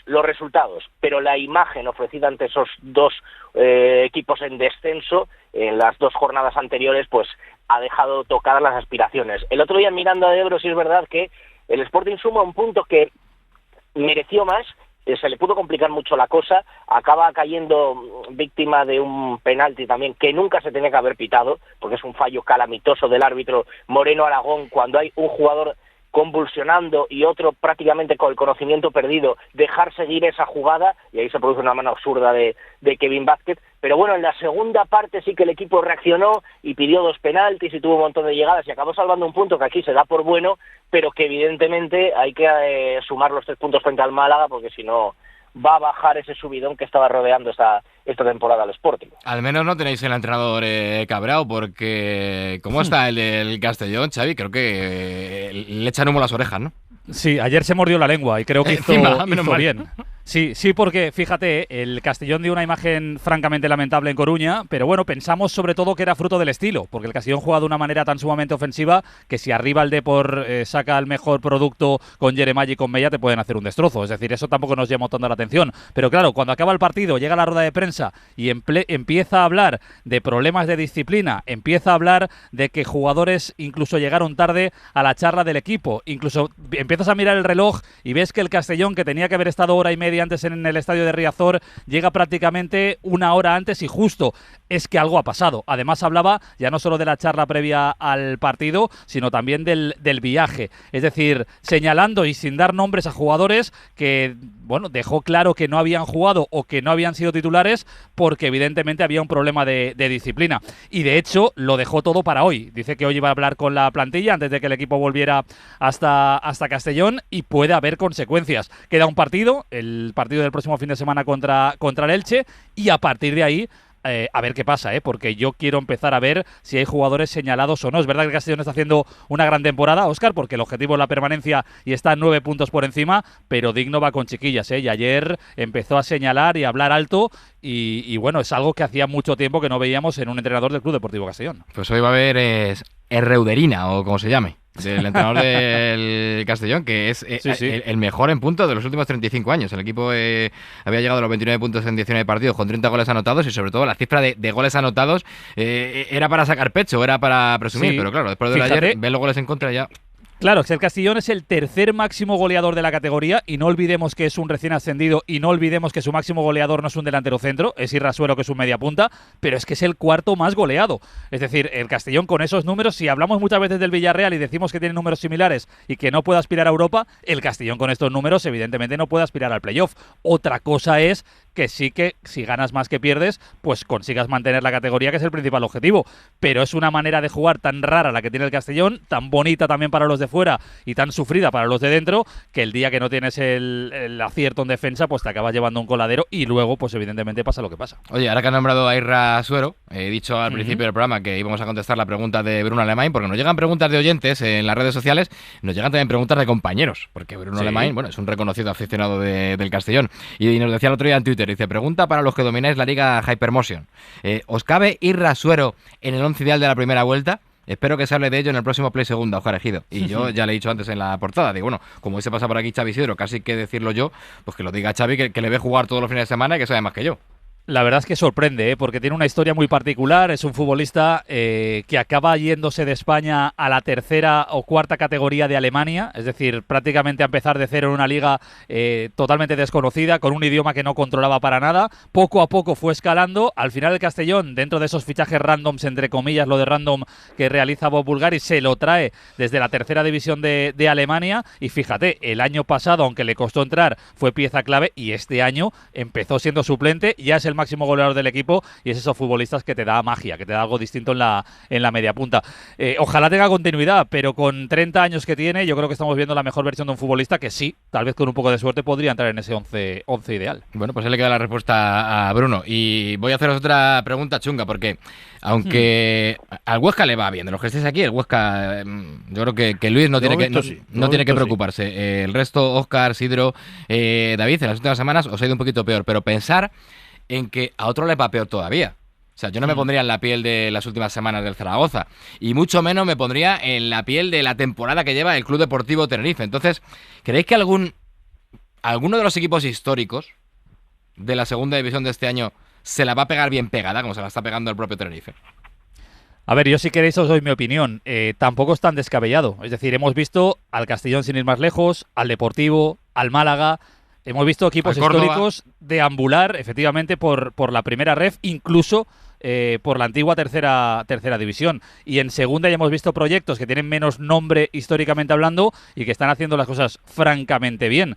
O: los resultados, pero la imagen ofrecida ante esos 2 equipos en descenso en las 2 jornadas anteriores, pues ha dejado tocadas las aspiraciones. El otro día mirando a Ebro, sí es verdad que El Sporting suma un punto que mereció más, se le pudo complicar mucho la cosa, acaba cayendo víctima de un penalti también que nunca se tenía que haber pitado, porque es un fallo calamitoso del árbitro Moreno Aragón, cuando hay un jugador convulsionando y otro prácticamente con el conocimiento perdido, dejar seguir esa jugada, y ahí se produce una mano absurda de Kevin Vázquez. Pero bueno, en la segunda parte sí que el equipo reaccionó y pidió 2 penaltis y tuvo un montón de llegadas y acabó salvando un punto que aquí se da por bueno, pero que evidentemente hay que sumar los 3 puntos frente al Málaga, porque si no va a bajar ese subidón que estaba rodeando esta temporada al Sporting.
B: Al menos no tenéis el entrenador cabreado, porque ¿cómo está el del Castellón, Xavi? Creo que le echan humo a las orejas, ¿no?
N: Sí, ayer se mordió la lengua y creo que hizo
B: mal.
N: bien. Sí, porque fíjate, el Castellón dio una imagen francamente lamentable en Coruña, pero bueno, pensamos sobre todo que era fruto del estilo, porque el Castellón juega de una manera tan sumamente ofensiva que si arriba el Depor saca el mejor producto con Jeremaya y con Mella, te pueden hacer un destrozo. Es decir, eso tampoco nos llamó tanto la atención. Pero claro, cuando acaba el partido, llega a la rueda de prensa y empieza a hablar de problemas de disciplina, empieza a hablar de que jugadores incluso llegaron tarde a la charla del equipo, incluso empiezas a mirar el reloj y ves que el Castellón, que tenía que haber estado hora y media antes en el estadio de Riazor, llega prácticamente 1 hora antes, y justo es que algo ha pasado. Además hablaba ya no solo de la charla previa al partido, sino también del viaje. Es decir, señalando y sin dar nombres a jugadores que, bueno, dejó claro que no habían jugado o que no habían sido titulares porque evidentemente había un problema de disciplina. Y de hecho lo dejó todo para hoy. Dice que hoy iba a hablar con la plantilla antes de que el equipo volviera hasta Castellón, y puede haber consecuencias. Queda un partido, el partido del próximo fin de semana contra el Elche, y a partir de ahí a ver qué pasa, porque yo quiero empezar a ver si hay jugadores señalados o no. Es verdad que el Castellón está haciendo una gran temporada, Óscar, porque el objetivo es la permanencia y está 9 puntos por encima, pero Digno va con chiquillas, y ayer empezó a señalar y a hablar alto, y bueno, es algo que hacía mucho tiempo que no veíamos en un entrenador del Club Deportivo Castellón.
B: Pues hoy va a haber Reuderina, o como se llame, del entrenador del Castellón, que es el mejor en puntos de los últimos 35 años. El equipo había llegado a los 29 puntos en 19 partidos con 30 goles anotados, y sobre todo la cifra de goles anotados era para sacar pecho, era para presumir, pero claro, después de ayer, ven los goles en contra ya.
N: Claro, el Castellón es el tercer máximo goleador de la categoría, y no olvidemos que es un recién ascendido, y no olvidemos que su máximo goleador no es un delantero centro, es Irrasuelo, que es un media punta, pero es que es el cuarto más goleado. Es decir, el Castellón con esos números, si hablamos muchas veces del Villarreal y decimos que tiene números similares y que no puede aspirar a Europa, el Castellón con estos números evidentemente no puede aspirar al playoff. Otra cosa es que sí, que si ganas más que pierdes, pues consigas mantener la categoría, que es el principal objetivo. Pero es una manera de jugar tan rara la que tiene el Castellón, tan bonita también para los de fuera y tan sufrida para los de dentro, que el día que no tienes el acierto en defensa, pues te acabas llevando un coladero, y luego pues evidentemente pasa lo que pasa.
B: Oye, ahora que has nombrado a Irrasuelo, he dicho al principio del programa que íbamos a contestar la pregunta de Bruno Alemany, porque nos llegan preguntas de oyentes en las redes sociales, nos llegan también preguntas de compañeros, porque Bruno Alemany, bueno, es un reconocido aficionado del Castellón, y nos decía el otro día en Twitter, dice: pregunta para los que domináis la liga Hypermotion, ¿os cabe Irrasuelo en el 11 ideal de la primera vuelta? Espero que se hable de ello en el próximo Play Segunda, Óscar Ejido. Y yo ya le he dicho antes en la portada, digo, bueno, como hoy se pasa por aquí Xavi Isidro, casi que decirlo yo, pues que lo diga Xavi, que le ve jugar todos los fines de semana y que sabe más que yo.
N: La verdad es que sorprende, porque tiene una historia muy particular. Es un futbolista que acaba yéndose de España a la tercera o cuarta categoría de Alemania, es decir, prácticamente a empezar de cero en una liga totalmente desconocida, con un idioma que no controlaba para nada. Poco a poco fue escalando. Al final el Castellón, dentro de esos fichajes randoms, entre comillas, lo de random que realiza Bob Bulgari, se lo trae desde la tercera división de Alemania. Y fíjate, el año pasado, aunque le costó entrar, fue pieza clave, y este año empezó siendo suplente, ya es el máximo goleador del equipo, y es esos futbolistas que te da magia, que te da algo distinto en la media punta. Ojalá tenga continuidad, pero con 30 años que tiene, yo creo que estamos viendo la mejor versión de un futbolista que sí, tal vez con un poco de suerte podría entrar en ese 11 ideal.
B: Bueno, pues ahí le queda la respuesta a Bruno, y voy a haceros otra pregunta chunga, porque aunque al Huesca le va bien, de los que estéis aquí, el Huesca, yo creo que Luis no tiene que preocuparse. El resto, Óscar, Sidro, David, en las últimas semanas os ha ido un poquito peor, pero pensar en que a otro le va peor todavía. O sea, yo no me pondría en la piel de las últimas semanas del Zaragoza, y mucho menos me pondría en la piel de la temporada que lleva el Club Deportivo Tenerife. Entonces, ¿creéis que alguno de los equipos históricos de la segunda división de este año se la va a pegar bien pegada, como se la está pegando el propio Tenerife?
N: A ver, yo si queréis os doy mi opinión. Tampoco es tan descabellado. Es decir, hemos visto al Castellón sin ir más lejos, al Deportivo, al Málaga. Hemos visto equipos históricos deambular, efectivamente, por la primera ref, incluso por la antigua tercera división. Y en segunda ya hemos visto proyectos que tienen menos nombre históricamente hablando y que están haciendo las cosas francamente bien.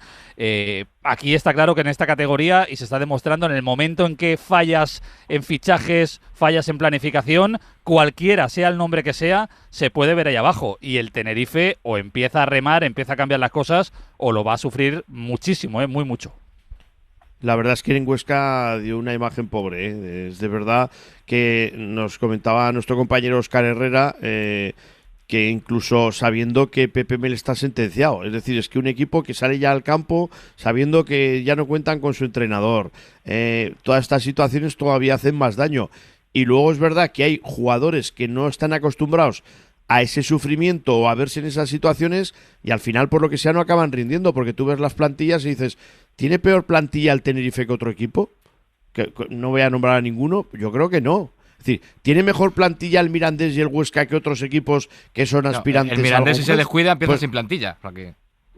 N: Aquí está claro que en esta categoría, y se está demostrando, en el momento en que fallas en fichajes, fallas en planificación, cualquiera, sea el nombre que sea, se puede ver ahí abajo. Y el Tenerife o empieza a remar, empieza a cambiar las cosas, o lo va a sufrir muchísimo, muy mucho.
M: La verdad es que en Huesca dio una imagen pobre, ¿eh? Es de verdad que nos comentaba nuestro compañero Óscar Herrera que incluso sabiendo que Pepe Mel está sentenciado, es decir, es que un equipo que sale ya al campo sabiendo que ya no cuentan con su entrenador, todas estas situaciones todavía hacen más daño. Y luego es verdad que hay jugadores que no están acostumbrados a ese sufrimiento o a verse en esas situaciones y al final por lo que sea no acaban rindiendo, porque tú ves las plantillas y dices, ¿tiene peor plantilla el Tenerife que otro equipo? Que no voy a nombrar a ninguno, yo creo que no. Es decir, ¿tiene mejor plantilla el Mirandés y el Huesca que otros equipos que son aspirantes?
B: El Mirandés, si se
M: pues,
B: descuida, empieza sin plantilla.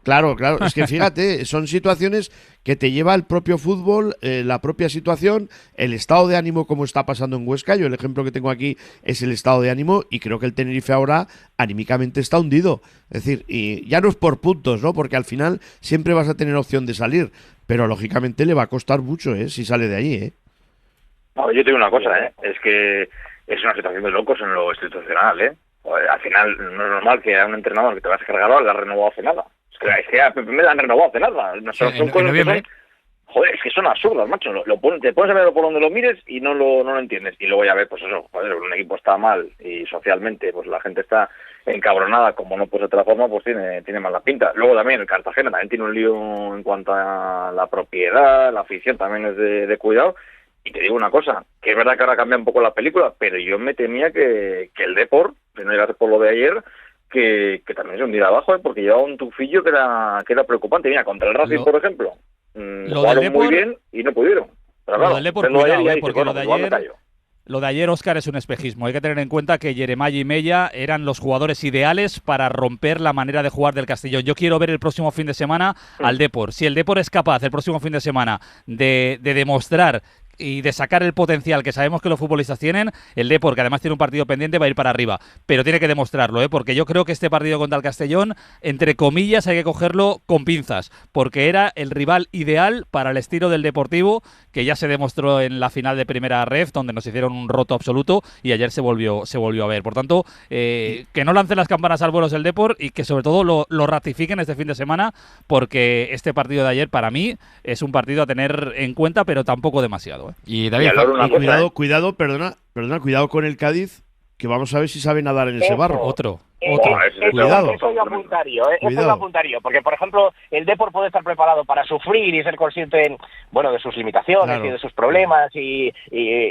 M: Claro, es que fíjate, son situaciones que te lleva el propio fútbol, la propia situación, el estado de ánimo como está pasando en Huesca. Yo el ejemplo que tengo aquí es el estado de ánimo y creo que el Tenerife ahora anímicamente está hundido. Es decir, y ya no es por puntos, ¿no? Porque al final siempre vas a tener opción de salir, pero lógicamente le va a costar mucho, si sale de ahí,
L: No, yo te digo una cosa, es que es una situación de locos en lo institucional, Al final no es normal que a un entrenador que te vas a cargar ahora le ha renovado hace nada. Es que a Pepe me la han renovado hace nada. Son cosas que son, joder, es que son absurdas, macho. Te pones a verlo por donde lo mires y no lo entiendes. Y luego ya ves, pues eso, joder, un equipo está mal y socialmente pues la gente está encabronada, como no puede ser de otra forma, pues tiene mala pinta. Luego también el Cartagena también tiene un lío en cuanto a la propiedad, la afición también es de cuidado. Y te digo una cosa, que es verdad que ahora cambia un poco la película, pero yo me temía que el Depor, si no llegase por lo de ayer, que también se hundiera abajo, porque llevaba un tufillo que era preocupante. Mira, contra el Racing, por ejemplo, jugaron muy bien y no pudieron. Pero claro,
N: del Depor, cuidado, porque lo de ayer, Óscar, es un espejismo. Hay que tener en cuenta que Yeremay y Mella eran los jugadores ideales para romper la manera de jugar del Castellón. Yo quiero ver el próximo fin de semana al Depor. Si el Depor es capaz el próximo fin de semana de demostrar y de sacar el potencial que sabemos que los futbolistas tienen, el Depor, que además tiene un partido pendiente, va a ir para arriba. Pero tiene que demostrarlo, porque yo creo que este partido contra el Castellón, entre comillas, hay que cogerlo con pinzas, porque era el rival ideal para el estilo del Deportivo, que ya se demostró en la final de primera ref, donde nos hicieron un roto absoluto, y ayer se volvió a ver. Por tanto, que no lancen las campanas al vuelo el Depor y que sobre todo lo ratifiquen este fin de semana, porque este partido de ayer, para mí, es un partido a tener en cuenta, pero tampoco demasiado.
B: Y David,
M: cuidado, perdona, cuidado con el Cádiz, que vamos a ver si sabe nadar en ese barro.
N: Otro.
M: Cuidado.
O: Eso yo apuntaría, porque por ejemplo el Depor puede estar preparado para sufrir y ser consciente de sus limitaciones y de sus problemas y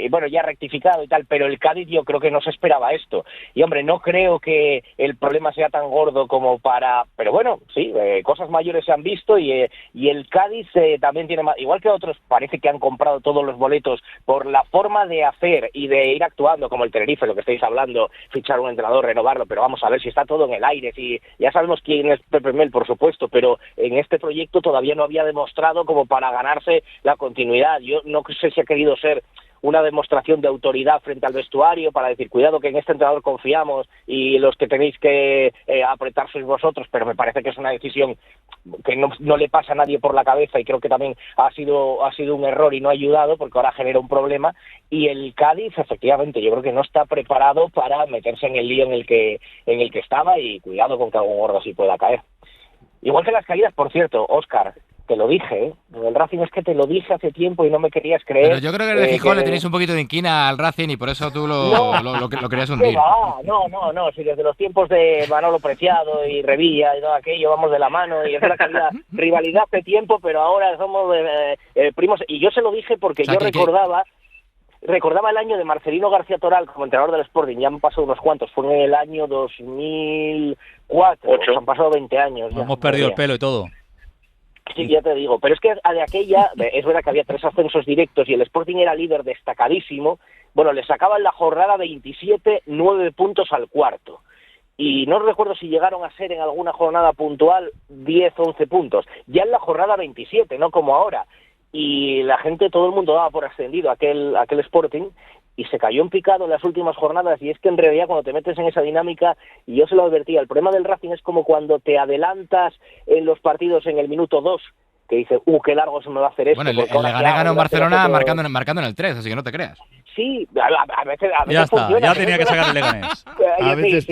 O: bueno, ya rectificado y tal, pero el Cádiz yo creo que no se esperaba esto. Y hombre, no creo que el problema sea tan gordo como para... Pero bueno, sí, cosas mayores se han visto y el Cádiz también tiene más... Igual que otros, parece que han comprado todos los boletos por la forma de hacer y de ir actuando, como el Tenerife, lo que estáis hablando, fichar un entrenador, renovarlo, pero vamos a ver si está todo en el aire, si ya sabemos quién es Pepe Mel, por supuesto, pero en este proyecto todavía no había demostrado como para ganarse la continuidad. Yo no sé si ha querido ser una demostración de autoridad frente al vestuario para decir, cuidado que en este entrenador confiamos y los que tenéis que apretar sois vosotros, pero me parece que es una decisión que no le pasa a nadie por la cabeza y creo que también ha sido un error y no ha ayudado porque ahora genera un problema. Y el Cádiz, efectivamente, yo creo que no está preparado para meterse en el lío en el que estaba y cuidado con que algún gordo así pueda caer. Igual que las caídas, por cierto, Óscar, te lo dije, el Racing es que te lo dije hace tiempo y no me querías creer.
B: Pero yo creo que desde Gijón le tenéis un poquito de inquina al Racing y por eso tú lo querías hundir.
O: No, si desde los tiempos de Manolo Preciado y Revilla y todo aquello vamos de la mano y es la calidad, rivalidad hace tiempo, pero ahora somos primos. Y yo se lo dije porque yo recordaba el año de Marcelino García Toral como entrenador del Sporting, ya han pasado unos cuantos, fue en el año 2004, han pasado 20 años.
N: Hemos perdido el pelo y todo.
O: Sí, ya te digo, pero es que de aquella, es verdad que había 3 ascensos directos y el Sporting era líder destacadísimo Bueno, le sacaban la jornada 27 9 puntos al cuarto. Y no recuerdo si llegaron a ser en alguna jornada puntual 10 o 11 puntos. Ya en la jornada 27, no como ahora. Y la gente, todo el mundo daba por ascendido aquel Sporting y se cayó en picado en las últimas jornadas. Y es que en realidad cuando te metes en esa dinámica, y yo se lo advertía, el problema del Racing es como cuando te adelantas en los partidos en el minuto 2, que dices, qué largo se me va a hacer esto.
B: Bueno, el Leganés ganó en Barcelona marcando en el 3, así que no te creas.
O: Sí, a veces
N: ya está,
O: funciona,
N: ya tenía que sacar el Leganés.
M: A veces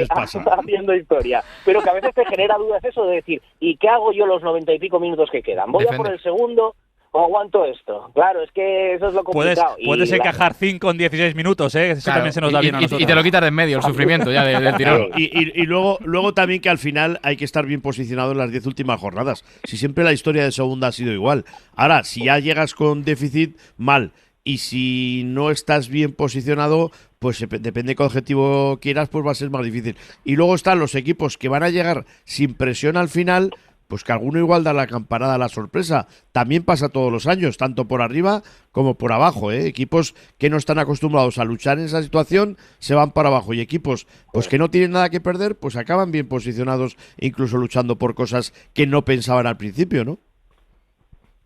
M: pasa.
O: Haciendo historia. Pero que a veces te genera dudas eso de decir, ¿y qué hago yo los 90 y pico minutos que quedan? ¿Voy a por el segundo o aguanto esto? Claro, es que eso es lo complicado.
N: Puedes encajar 5 en 16 minutos, ¿eh? Eso también se nos da bien a nosotros.
B: Y te lo quitas de en medio, el sufrimiento ya del tirón.
M: Y luego también que al final hay que estar bien posicionado en las 10 últimas jornadas. Si siempre la historia de segunda ha sido igual. Ahora, si ya llegas con déficit, mal. Y si no estás bien posicionado, pues depende qué objetivo quieras, pues va a ser más difícil. Y luego están los equipos que van a llegar sin presión al final, pues que alguno igual da la campanada a la sorpresa. También pasa todos los años, tanto por arriba como por abajo, ¿eh? Equipos que no están acostumbrados a luchar en esa situación se van para abajo, y equipos pues que no tienen nada que perder, pues acaban bien posicionados, incluso luchando por cosas que no pensaban al principio, ¿no?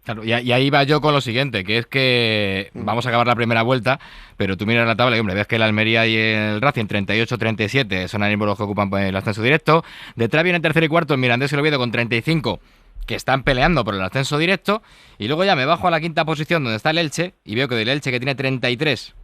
B: Claro, y ahí va yo con lo siguiente, que es que vamos a acabar la primera vuelta, pero tú miras la tabla y, hombre, ves que el Almería y el Racing 38-37 son ahora mismo los que ocupan el ascenso directo. Detrás viene el tercero y cuarto el Mirandés y el Oviedo con 35, que están peleando por el ascenso directo. Y luego ya me bajo a la quinta posición donde está el Elche y veo que del Elche, que tiene 33,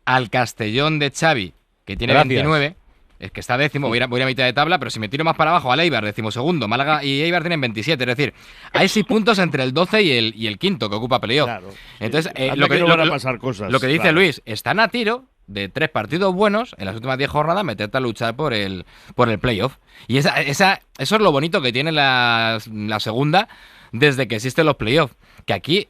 B: al Castellón de Xavi, que tiene 29... Es que está décimo, voy a mitad de tabla, pero si me tiro más para abajo, al Eibar, decimosegundo, Málaga y Eibar tienen 27, es decir, hay 6 puntos entre el 12 y el quinto que ocupa playoff. Claro, entonces,
M: lo que no van a pasar cosas.
B: Lo que dice Luis, están a tiro de 3 partidos buenos en las últimas 10 jornadas, meterte a luchar por el playoff. Y eso es lo bonito que tiene la segunda desde que existen los playoffs, que aquí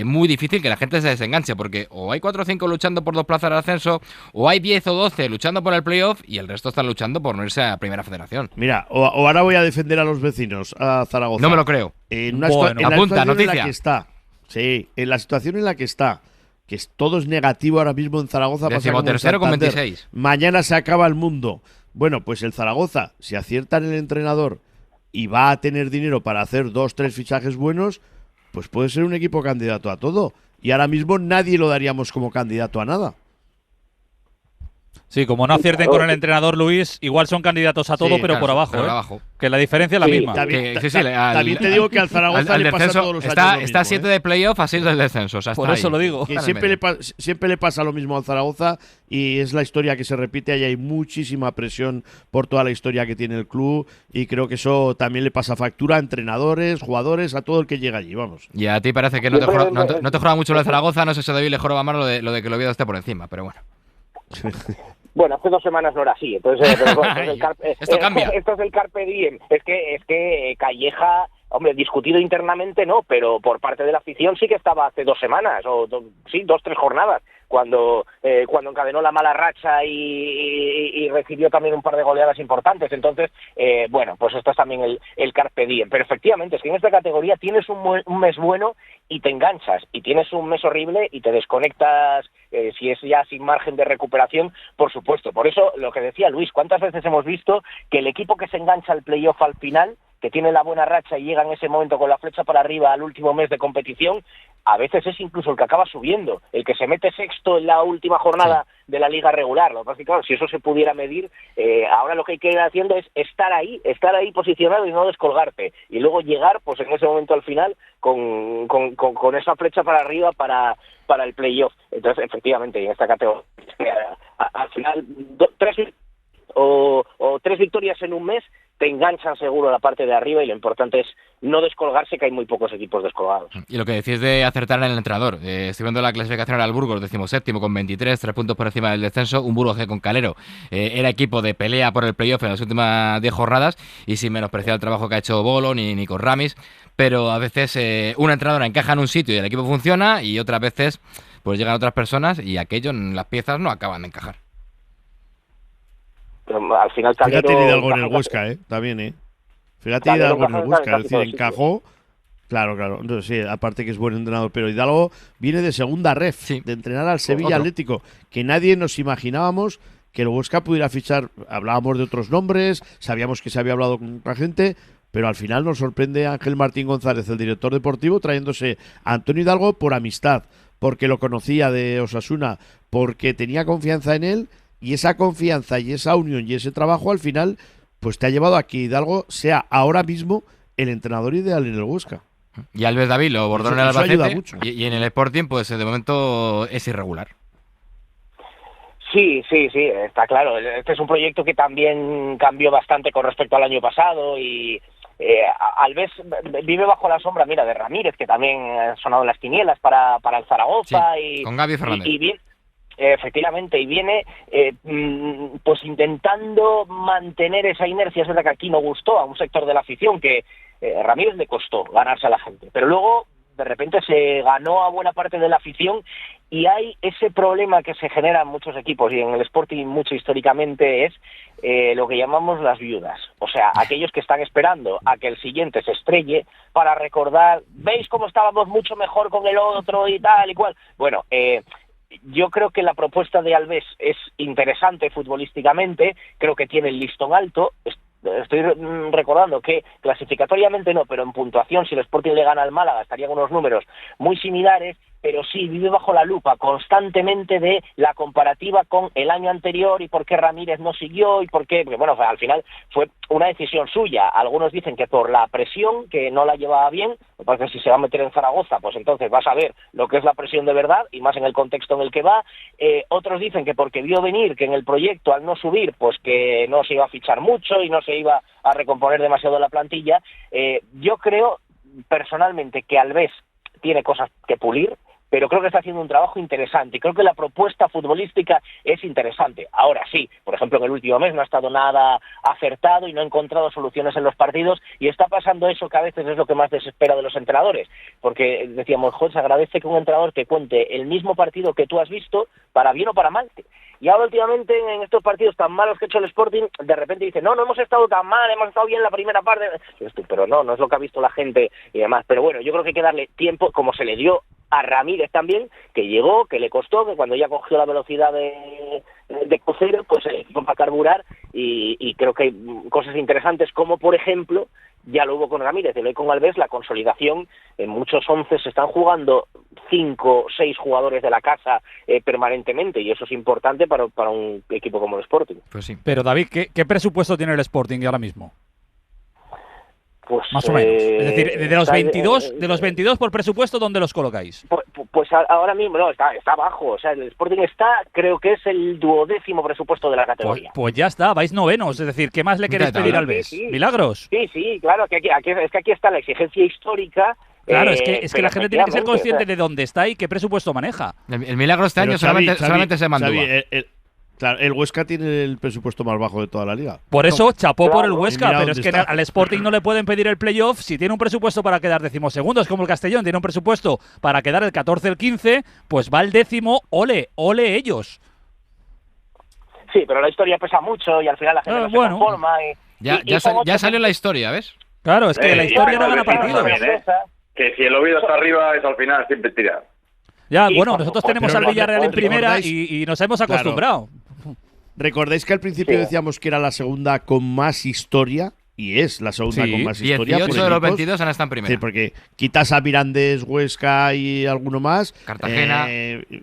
B: muy difícil que la gente se desenganche, porque o hay 4 o 5 luchando por 2 plazas de ascenso, o hay 10 o 12 luchando por el playoff, y el resto están luchando por no irse a Primera Federación.
M: Mira, o ahora voy a defender a los vecinos, a Zaragoza.
B: No me lo creo.
M: En la situación en la que está, sí, en la situación en la que está, que todo es negativo ahora mismo en Zaragoza.
B: Decimotercero con 26.
M: Mañana se acaba el mundo. Bueno, pues el Zaragoza, si aciertan el entrenador y va a tener dinero para hacer 2 o 3 fichajes buenos, pues puede ser un equipo candidato a todo. Y ahora mismo nadie lo daríamos como candidato a nada.
N: Sí, como no acierten con el entrenador, Luis, igual son candidatos a todo, pero claro, por abajo. Pero abajo. Que la diferencia es la misma.
M: También te digo que al Zaragoza le pasa todos los años
B: está 7 de playoff, a 6 del descenso. O sea,
N: por eso lo digo.
M: Que siempre le pasa lo mismo al Zaragoza, y es la historia que se repite. Y hay muchísima presión por toda la historia que tiene el club, y creo que eso también le pasa factura a entrenadores, jugadores, a todo el que llega allí, vamos.
B: Y a ti parece que no te joroba mucho lo de Zaragoza, no sé si a David le joroba más lo de que el Oviedo esté por encima, pero bueno.
O: Bueno, hace 2 semanas no era así, entonces
B: esto cambia.
O: Esto es el carpe diem. Es que Calleja, hombre, discutido internamente no, pero por parte de la afición sí que estaba hace 2 semanas, o 2 o 3 jornadas, cuando encadenó la mala racha y recibió también un par de goleadas importantes. Entonces, bueno, pues esto es también el carpe diem. Pero efectivamente, es que en esta categoría tienes un mes bueno y te enganchas, y tienes un mes horrible y te desconectas, si es ya sin margen de recuperación, por supuesto. Por eso, lo que decía Luis, ¿cuántas veces hemos visto que el equipo que se engancha al playoff al final, que tiene la buena racha y llega en ese momento con la flecha para arriba al último mes de competición, a veces es incluso el que acaba subiendo, el que se mete sexto en la última jornada de la liga regular? Lo que pasa es que, claro, si eso se pudiera medir, ahora lo que hay que ir haciendo es estar ahí posicionado y no descolgarte, y luego llegar pues en ese momento al final con esa flecha para arriba para el playoff. Entonces, efectivamente, en esta categoría al final 3 victorias en un mes te enganchan seguro la parte de arriba, y lo importante es no descolgarse, que hay muy pocos equipos descolgados.
B: Y lo que decís de acertar en el entrenador, estoy viendo la clasificación al Burgos, 17º con 23, 3 puntos por encima del descenso, un Burgos que con Calero era equipo de pelea por el playoff en las últimas 10 jornadas, y sin menospreciar el trabajo que ha hecho Bolo ni con Ramis, pero a veces una entrenadora encaja en un sitio y el equipo funciona, y otras veces pues llegan otras personas y aquello, las piezas no acaban de encajar.
O: Al final Calero...
M: Fíjate Hidalgo en el Huesca, también, Fíjate Hidalgo en el Huesca, es decir, encajó, Claro. Entonces, sí, aparte que es buen entrenador, pero Hidalgo viene de segunda ref, de entrenar al Sevilla Atlético, que nadie nos imaginábamos que el Huesca pudiera fichar. Hablábamos de otros nombres, sabíamos que se había hablado con otra gente, pero al final nos sorprende Ángel Martín González, el director deportivo, trayéndose a Antonio Hidalgo por amistad, porque lo conocía de Osasuna, porque tenía confianza en él, y esa confianza y esa unión y ese trabajo al final pues te ha llevado a que Hidalgo sea ahora mismo el entrenador ideal en el Huesca.
B: Y Alves David lo bordó en el
M: Eso ayuda
B: Albacete
M: mucho.
B: y en el Sporting pues de momento es irregular.
O: Sí, está claro. Este es un proyecto que también cambió bastante con respecto al año pasado y Alves vive bajo la sombra, de Ramírez, que también ha sonado en las quinielas para el Zaragoza.
B: Sí, con Gaby Fernández.
O: Y bien, efectivamente, y viene pues intentando mantener esa inercia. Es verdad que aquí no gustó a un sector de la afición, que Ramírez le costó ganarse a la gente, pero luego de repente se ganó a buena parte de la afición. Y hay ese problema que se genera en muchos equipos y en el Sporting mucho históricamente es lo que llamamos las viudas. O sea, aquellos que están esperando a que el siguiente se estrelle para recordar, ¿veis cómo estábamos mucho mejor con el otro y tal y cual? Bueno, yo creo que la propuesta de Alves es interesante futbolísticamente, creo que tiene el listón alto. Estoy recordando que clasificatoriamente no, pero en puntuación, si el Sporting le gana al Málaga, estarían unos números muy similares, pero sí vive bajo la lupa constantemente de la comparativa con el año anterior y por qué Ramírez no siguió y por qué, porque bueno, al final fue una decisión suya. Algunos dicen que por la presión, que no la llevaba bien, porque si se va a meter en Zaragoza, pues entonces vas a ver lo que es la presión de verdad y más en el contexto en el que va. Otros dicen que porque vio venir que en el proyecto al no subir, pues que no se iba a fichar mucho y no se iba a recomponer demasiado la plantilla. Yo creo personalmente que Alves tiene cosas que pulir, pero creo que está haciendo un trabajo interesante y creo que la propuesta futbolística es interesante. Ahora sí, por ejemplo, en el último mes no ha estado nada acertado y no ha encontrado soluciones en los partidos, y está pasando eso que a veces es lo que más desespera de los entrenadores, porque decíamos, joder, se agradece que un entrenador te cuente el mismo partido que tú has visto, para bien o para mal. Y ahora últimamente en estos partidos tan malos que ha hecho el Sporting, de repente dice, no hemos estado tan mal, hemos estado bien la primera parte, pero no es lo que ha visto la gente y demás. Pero bueno, yo creo que hay que darle tiempo, como se le dio a Ramírez también, que llegó, que le costó, que cuando ya cogió la velocidad de crucero, pues fue para carburar, y creo que hay cosas interesantes, como por ejemplo, ya lo hubo con Ramírez y lo hay con Alves, la consolidación. En muchos 11 se están jugando 5 o 6 jugadores de la casa permanentemente, y eso es importante para un equipo como el Sporting.
B: Pues sí.
N: Pero David, ¿qué presupuesto tiene el Sporting ahora mismo?
O: Pues,
N: más o menos. Es decir, de los 22 por presupuesto, ¿dónde los colocáis?
O: Pues ahora mismo no, está bajo. O sea, el Sporting creo que es el 12º presupuesto de la categoría.
N: Pues ya está, vais novenos. Es decir, ¿qué más le queréis pedir al Alves?
O: Sí.
N: ¿Milagros?
O: Sí, claro, que aquí está la exigencia histórica.
N: Claro, es que la gente tiene que ser consciente de dónde está y qué presupuesto maneja.
B: El Milagro este año solamente se mandó.
M: Claro, el Huesca tiene el presupuesto más bajo de toda la liga.
N: Por eso, chapó por el Huesca, pero es que
M: está.
N: al Sporting no le pueden pedir el playoff si tiene un presupuesto para quedar 12º. Es como el Castellón, tiene un presupuesto para quedar el 14, el 15, pues va el 10º, ole ellos.
O: Sí, pero la historia pesa mucho y al final la gente no se conforma.
B: Ya salió la historia, ¿ves?
N: Claro, es que la historia no gana partidos.
P: Que si el Oviedo está arriba es al final siempre tirar.
N: Ya, bueno, nosotros tenemos al Villarreal en primera y nos hemos acostumbrado.
M: Claro. ¿Recordáis que al principio decíamos que era la segunda con más historia? Y es la segunda con más historia.
B: 18 de los 22 han estado en primera.
M: Sí, porque quitas a Mirandés, Huesca y alguno más.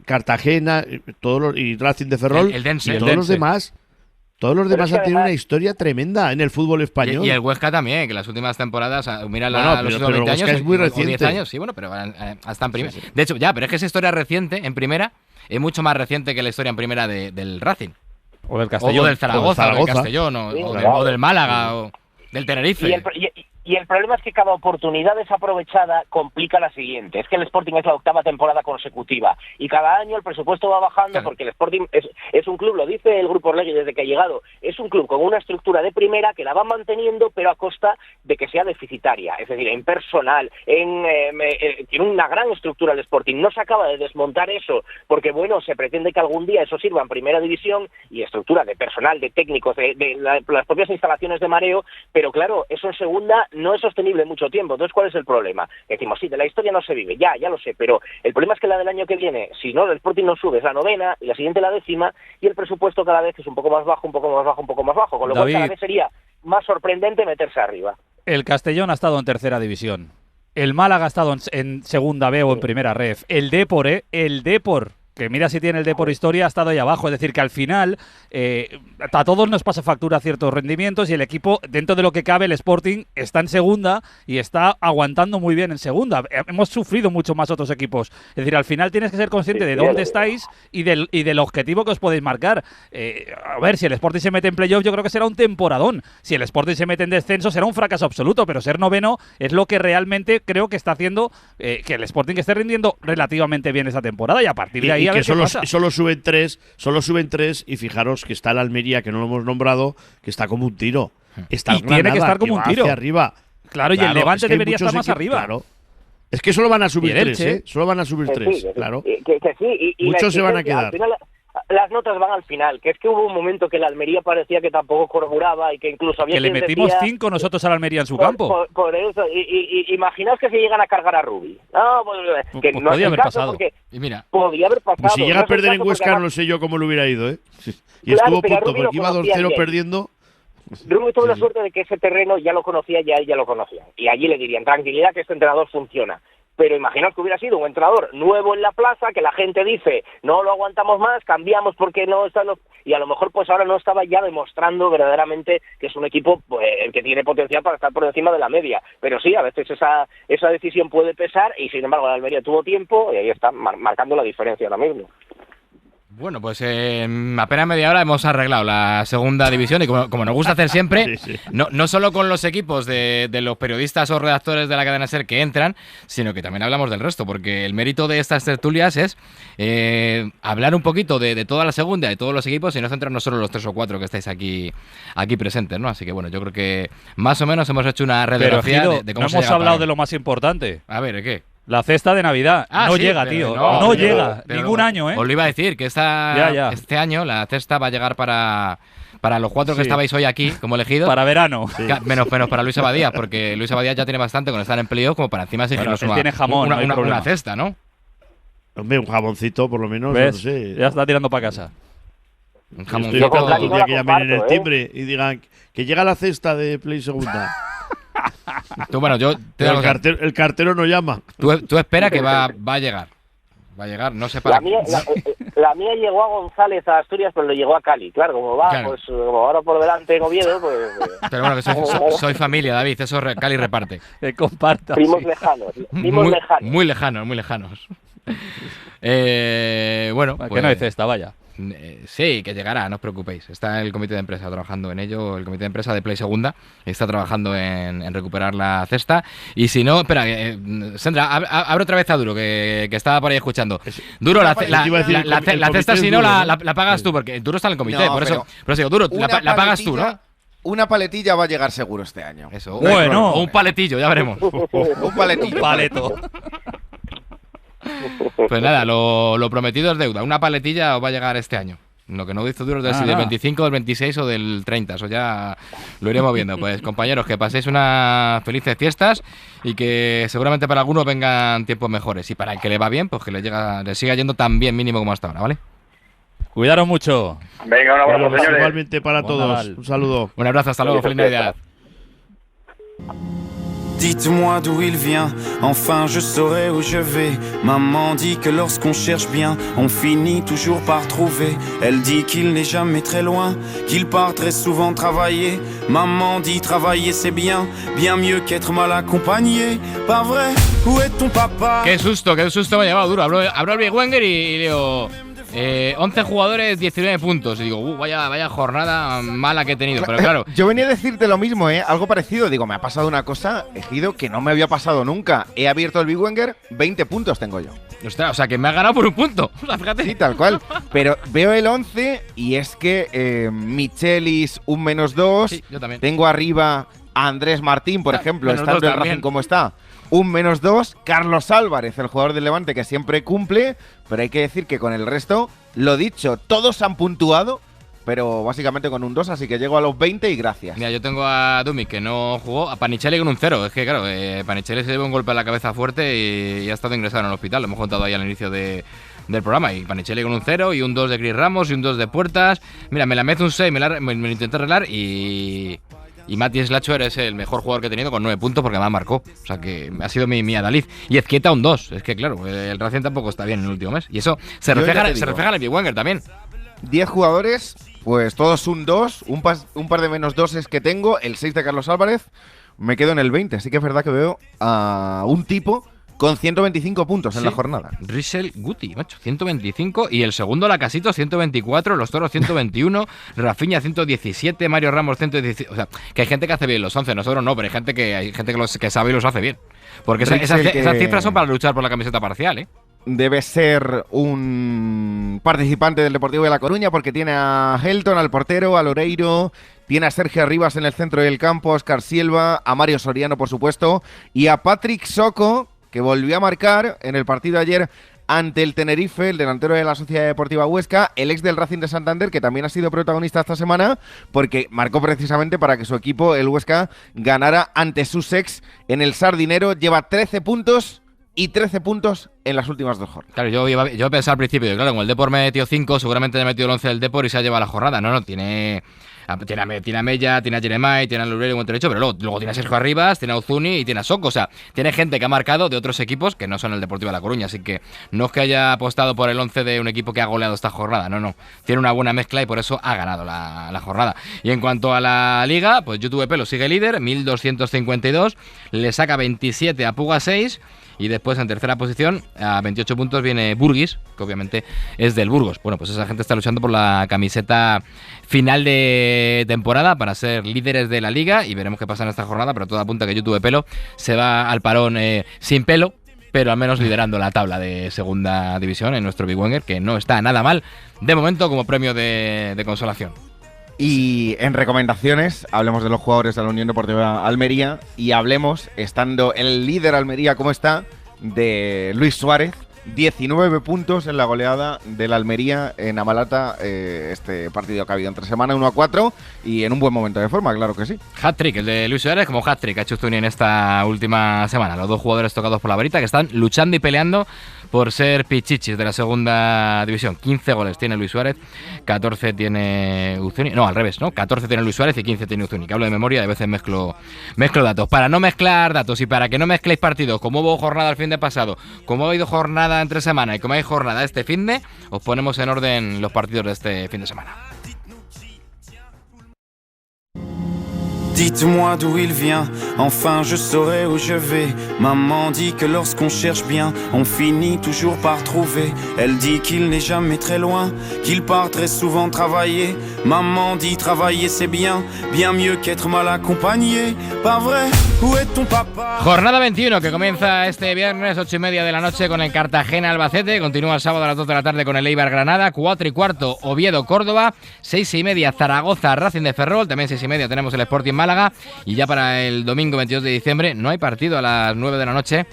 M: Cartagena, y Racing de Ferrol.
B: El Dense.
M: Y todos los demás. Todos los demás han tenido una historia tremenda en el fútbol español.
B: Y el Huesca también, que las últimas temporadas, mira los últimos 20 años,
M: es muy reciente.
B: 10 años, sí, bueno, pero hasta en primera. Sí. De hecho, pero es que esa historia reciente en primera es mucho más reciente que la historia en primera del Racing.
N: O del Castellón.
B: O del Zaragoza, o del Castellón, o del Málaga, o del Tenerife.
O: Y el problema es que cada oportunidad desaprovechada complica la siguiente. Es que el Sporting es la 8ª temporada consecutiva y cada año el presupuesto va bajando, porque el Sporting es un club, lo dice el Grupo Orlegui desde que ha llegado, es un club con una estructura de primera que la va manteniendo, pero a costa de que sea deficitaria. Es decir, en personal, tiene una gran estructura el Sporting. No se acaba de desmontar eso porque, bueno, se pretende que algún día eso sirva en primera división, y estructura de personal, de técnicos, de las propias instalaciones de mareo, pero claro, eso en segunda no es sostenible mucho tiempo. Entonces, ¿cuál es el problema? Decimos, sí, de la historia no se vive, ya lo sé, pero el problema es que la del año que viene, si no, el Sporting no sube, es la 9ª, y la siguiente la 10ª, y el presupuesto cada vez es un poco más bajo, con lo cual cada vez sería más sorprendente meterse arriba.
N: El Castellón ha estado en tercera división. El Málaga ha estado en segunda B o en primera ref. El Depor, que mira si tiene el Depor historia, ha estado ahí abajo. Es decir, que al final a todos nos pasa factura ciertos rendimientos y el equipo, dentro de lo que cabe, el Sporting está en segunda y está aguantando muy bien en segunda. Hemos sufrido mucho más otros equipos. Es decir, al final tienes que ser consciente de dónde estáis y del objetivo que os podéis marcar. A ver, si el Sporting se mete en playoff, yo creo que será un temporadón. Si el Sporting se mete en descenso, será un fracaso absoluto, pero ser noveno es lo que realmente creo que está haciendo que el Sporting esté rindiendo relativamente bien esa temporada, y a partir de ahí
M: y que solo suben tres, y fijaros que está el Almería, que no lo hemos nombrado, que está como un tiro. Está
N: y tiene que estar como un tiro.
M: Hacia arriba.
N: Claro, y el Levante debería estar más arriba.
M: Claro. Es que solo van a subir tres, ¿eh? Solo van a subir tres, claro.
O: Que sí, y
M: muchos se van a quedar.
O: Al final, las notas van al final, que es que hubo un momento que el Almería parecía que tampoco carburaba y que incluso había
N: que le metimos 5 nosotros al Almería en su campo.
O: Por eso, imaginaos que se llegan a cargar a Rubi. No, que no
N: podía haber pasado.
B: Y mira,
O: podía haber pasado.
M: Pues si llega a perder en Huesca, no sé yo cómo lo hubiera ido, ¿eh? Y estuvo a punto, porque iba 2-0 perdiendo.
O: Rubio tuvo la suerte de que ese terreno ya lo conocía, ya lo conocían. Y allí le dirían, tranquilidad, que este entrenador funciona. Pero imaginaos que hubiera sido un entrenador nuevo en la plaza, que la gente dice, no lo aguantamos más, cambiamos porque no están los... Y a lo mejor pues ahora no estaba ya demostrando verdaderamente que es un equipo pues, que tiene potencial para estar por encima de la media. Pero sí, a veces esa decisión puede pesar, y sin embargo la Almería tuvo tiempo y ahí está marcando la diferencia ahora mismo.
B: Bueno, pues apenas media hora hemos arreglado la segunda división, y como nos gusta hacer siempre, no solo con los equipos de los periodistas o redactores de la cadena SER que entran, sino que también hablamos del resto, porque el mérito de estas tertulias es hablar un poquito de toda la segunda, de todos los equipos, y no centrarnos solo en los 3 o 4 que estáis aquí presentes, ¿no? Así que bueno, yo creo que más o menos hemos hecho una radiografía de cómo se llega.
N: No hemos hablado de lo más importante.
B: A ver, ¿qué?
N: La cesta de Navidad. No llega, tío. No llega. Ningún año, ¿eh?
B: Os lo iba a decir, que este año la cesta va a llegar para los 4 que estabais hoy aquí como elegidos.
N: Para verano.
B: Menos para Luis Abadía, porque Luis Abadía ya tiene bastante con estar en playoff como para encima exigirnos
N: tiene jamón,
B: una cesta, ¿no?
M: Hombre, un jamoncito por lo menos.
N: ¿Ves?
M: No sé.
N: Ya está tirando para casa.
M: Un jamoncito. Estoy esperando un día que llamen en el timbre y digan que llega la cesta de Play Segunda.
B: Tú, bueno,
M: el cartero no llama.
B: Tú espera que va a llegar. Va a llegar, no sé para qué.
O: La mía llegó a González, a Asturias, pero lo llegó a Cali. Claro, como va, pues como ahora por delante en Oviedo, pues...
B: Pero bueno, que soy familia, David, eso Cali reparte.
N: Que comparta.
O: Primos lejanos.
B: Muy lejanos. Bueno,
N: pues, que no hay cesta, vaya.
B: Sí, que llegará, no os preocupéis. Está el comité de empresa trabajando en ello. El comité de empresa de Play Segunda está trabajando en recuperar la cesta. Y si no, espera, Sandra, abre otra vez a Duro, que estaba por ahí escuchando. Duro, la cesta, si no, la pagas tú, porque Duro está en el comité. Por eso digo, Duro, la pagas tú, ¿no?
D: Una paletilla va a llegar seguro este año.
B: Eso. Bueno, o un paletillo, ya veremos.
D: Un paletillo.
N: Un paleto.
B: Pues nada, lo prometido es deuda. Una paletilla os va a llegar este año. Lo que no dice Duro es si del 25, del 26 o del 30. Eso ya lo iremos viendo. Pues compañeros, que paséis unas felices fiestas y que seguramente para algunos vengan tiempos mejores. Y para el que le va bien, pues que le siga yendo tan bien mínimo como hasta ahora, ¿vale?
N: Cuidaros mucho.
P: Venga, un abrazo, señores.
M: Igualmente para todos. Un saludo.
B: Un abrazo, hasta luego. Feliz Navidad.
Q: Dites-moi d'où il vient, enfin je saurai où je vais. Maman dit que lorsqu'on cherche bien, on finit toujours par trouver. Elle dit qu'il n'est jamais très loin, qu'il part très souvent travailler. Maman dit travailler c'est bien, bien mieux qu'être mal accompagné. Pas vrai? Où est ton papa?
B: Qué susto me ha llevado Duro. Abro el Big Wenger y digo... 11 jugadores, 19 puntos. Y digo, vaya jornada mala que he tenido. Pero claro,
D: yo venía a decirte lo mismo, algo parecido. Digo, me ha pasado una cosa, Ejido, que no me había pasado nunca. He abierto el Big Wenger, 20 puntos tengo yo.
B: Ostras, o sea, que me ha ganado por un punto. Fíjate.
D: Sí, tal cual. Pero veo el 11 y es que Michelis, un -2.
B: Sí, yo también.
D: Tengo arriba a Andrés Martín, por ejemplo, estando el Racing como está. Un -2, Carlos Álvarez, el jugador del Levante que siempre cumple, pero hay que decir que con el resto, lo dicho, todos han puntuado pero básicamente con un 2, así que llego a los 20 y gracias.
B: Mira, yo tengo a Dumi, que no jugó, a Panicelli con un 0. Es que, claro, Panicelli se llevó un golpe a la cabeza fuerte y ha estado ingresado en el hospital. Lo hemos contado ahí al inicio del programa. Y Panicelli con un 0 y un 2 de Chris Ramos y un 2 de Puertas. Mira, me la mezzo un 6, me lo intenté arreglar y Matías Lachuer es el mejor jugador que he tenido con 9 puntos porque me marcó. O sea que ha sido mi adalid. Y Ezquieta un 2. Es que, claro, el Racing tampoco está bien en el último mes. Y eso se refleja en el Big Wenger también.
D: 10 jugadores, pues todos un 2, un par de menos 2 que tengo, el 6 de Carlos Álvarez, me quedo en el 20, así que es verdad que veo a un tipo con 125 puntos en la jornada.
B: Rissell Guti, macho, 125, y el segundo Lacasito 124, los Toros 121, Rafinha 117, Mario Ramos 117, o sea, que hay gente que hace bien los 11, nosotros no, pero hay gente que sabe y los hace bien, porque esas cifras son para luchar por la camiseta parcial, ¿eh?
D: Debe ser un participante del Deportivo de La Coruña porque tiene a Helton, al portero, a Loreiro, tiene a Sergio Arribas en el centro del campo, a Oscar Silva, a Mario Soriano, por supuesto, y a Patrick Soco, que volvió a marcar en el partido ayer ante el Tenerife, el delantero de la Sociedad Deportiva Huesca, el ex del Racing de Santander, que también ha sido protagonista esta semana, porque marcó precisamente para que su equipo, el Huesca, ganara ante sus ex en el Sardinero. Lleva 13 puntos y 13 puntos en las últimas 2 jornadas.
B: Claro, yo pensaba al principio, claro, como el Depor me metió 5, seguramente ha metido el 11 del Depor y se ha llevado la jornada. No, tiene a Mella, tiene a Jeremai, tiene a Lureiro, como te he dicho, pero luego tiene a Sergio Arribas, tiene a Uzuni y tiene a Soco. O sea, tiene gente que ha marcado de otros equipos que no son el Deportivo de La Coruña. Así que no es que haya apostado por el 11 de un equipo que ha goleado esta jornada. No. Tiene una buena mezcla y por eso ha ganado la jornada. Y en cuanto a la Liga, pues YouTube Pelo sigue líder, 1252. Le saca 27 a Puga 6. Y después en tercera posición, a 28 puntos, viene Burguis, que obviamente es del Burgos. Bueno, pues esa gente está luchando por la camiseta final de temporada para ser líderes de la Liga y veremos qué pasa en esta jornada, pero todo apunta que YouTube Pelo se va al parón sin pelo, pero al menos liderando la tabla de segunda división en nuestro Big Wenger, que no está nada mal de momento como premio de consolación.
D: Y en recomendaciones, hablemos de los jugadores de la Unión Deportiva Almería y hablemos, estando el líder Almería como está, de Luis Suárez, 19 puntos en la goleada de la Almería en Amalata, este partido que ha habido entre semana, 1-4, y en un buen momento de forma, claro que sí.
B: Hat-trick, el de Luis Suárez como hat-trick ha hecho Zuni en esta última semana. Los dos jugadores tocados por la varita que están luchando y peleando por ser pichichis de la segunda división. 15 goles tiene Luis Suárez, 14 tiene Uzuni. No, al revés, ¿no? 14 tiene Luis Suárez y 15 tiene Uzuni. Que hablo de memoria, de veces mezclo datos. Para no mezclar datos y para que no mezcléis partidos, como hubo jornada el fin de pasado, como ha habido jornada entre semana y como hay jornada este fin de, os ponemos en orden los partidos de este fin de semana.
Q: Dites-moi d'où il vient, enfin je saurai où je vais. Maman dit que lorsqu'on cherche bien, on finit toujours par trouver. Elle dit qu'il n'est jamais très loin, qu'il part très souvent travailler. Maman dit travailler c'est bien, bien mieux qu'être mal accompagné. Pas vrai, où est ton papa?
B: Jornada 21 que comienza este viernes 8:30 de la noche con el Cartagena Albacete. Continúa el sábado a las 2 de la tarde con el Eibar Granada. 4:15 Oviedo Córdoba. 6:30 Zaragoza Racing de Ferrol. También 6:30 tenemos el Sporting Málaga. Y ya para el domingo 22 de diciembre no hay partido a las 9 de la noche,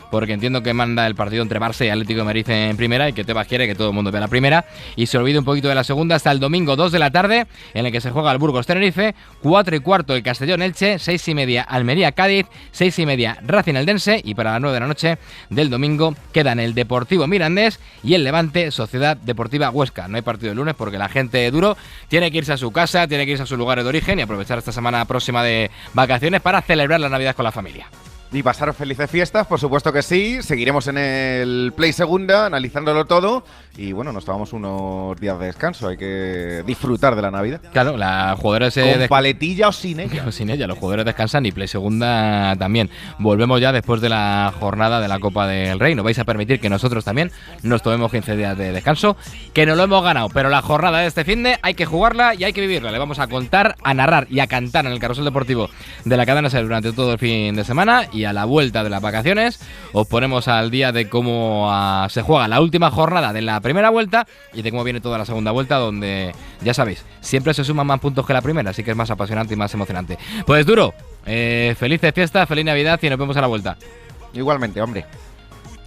B: porque entiendo que manda el partido entre Barça y Atlético de Madrid en primera y que Tebas quiere que todo el mundo vea la primera y se olvide un poquito de la segunda hasta el domingo 2 de la tarde, en el que se juega el Burgos Tenerife. 4:15 el Castellón Elche, 6:30 Almería Cádiz, 6:30 Racing Eldense, y para las 9 de la noche del domingo quedan el Deportivo Mirandés y el Levante Sociedad Deportiva Huesca. No hay partido el lunes porque la gente duro tiene que irse a su casa, tiene que irse a su lugar de origen y aprovechar esta semana próxima de vacaciones para celebrar la Navidad con la familia.
D: Y pasaros felices fiestas, por supuesto que sí. Seguiremos en el Play Segunda, analizándolo todo. Y bueno, nos tomamos unos días de descanso. Hay que disfrutar de la Navidad.
B: Claro, los jugadores...
D: ¿Con paletilla o sin ella?
B: Sin ella, los jugadores descansan y Play Segunda también. Volvemos ya después de la jornada de la Copa del Rey. Nos vais a permitir que nosotros también nos tomemos 15 días de descanso, que nos lo hemos ganado. Pero la jornada de este finde hay que jugarla y hay que vivirla. Le vamos a contar, a narrar y a cantar en el carrusel deportivo de la cadena SER durante todo el fin de semana. Y a la vuelta de las vacaciones os ponemos al día de cómo se juega la última jornada de la primera vuelta y de cómo viene toda la segunda vuelta, donde ya sabéis, siempre se suman más puntos que la primera, así que es más apasionante y más emocionante. Pues Duro, felices fiestas, feliz Navidad y nos vemos a la vuelta.
D: Igualmente, hombre.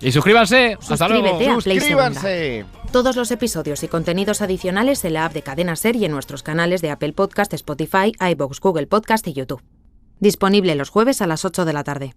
B: Y suscríbanse. Hasta luego.
A: Suscríbete a Play Segunda.
D: Suscríbanse.
R: Todos los episodios y contenidos adicionales en la app de Cadena SER y en nuestros canales de Apple Podcast, Spotify, iVoox, Google Podcast y YouTube. Disponible los jueves a las 8 de la tarde.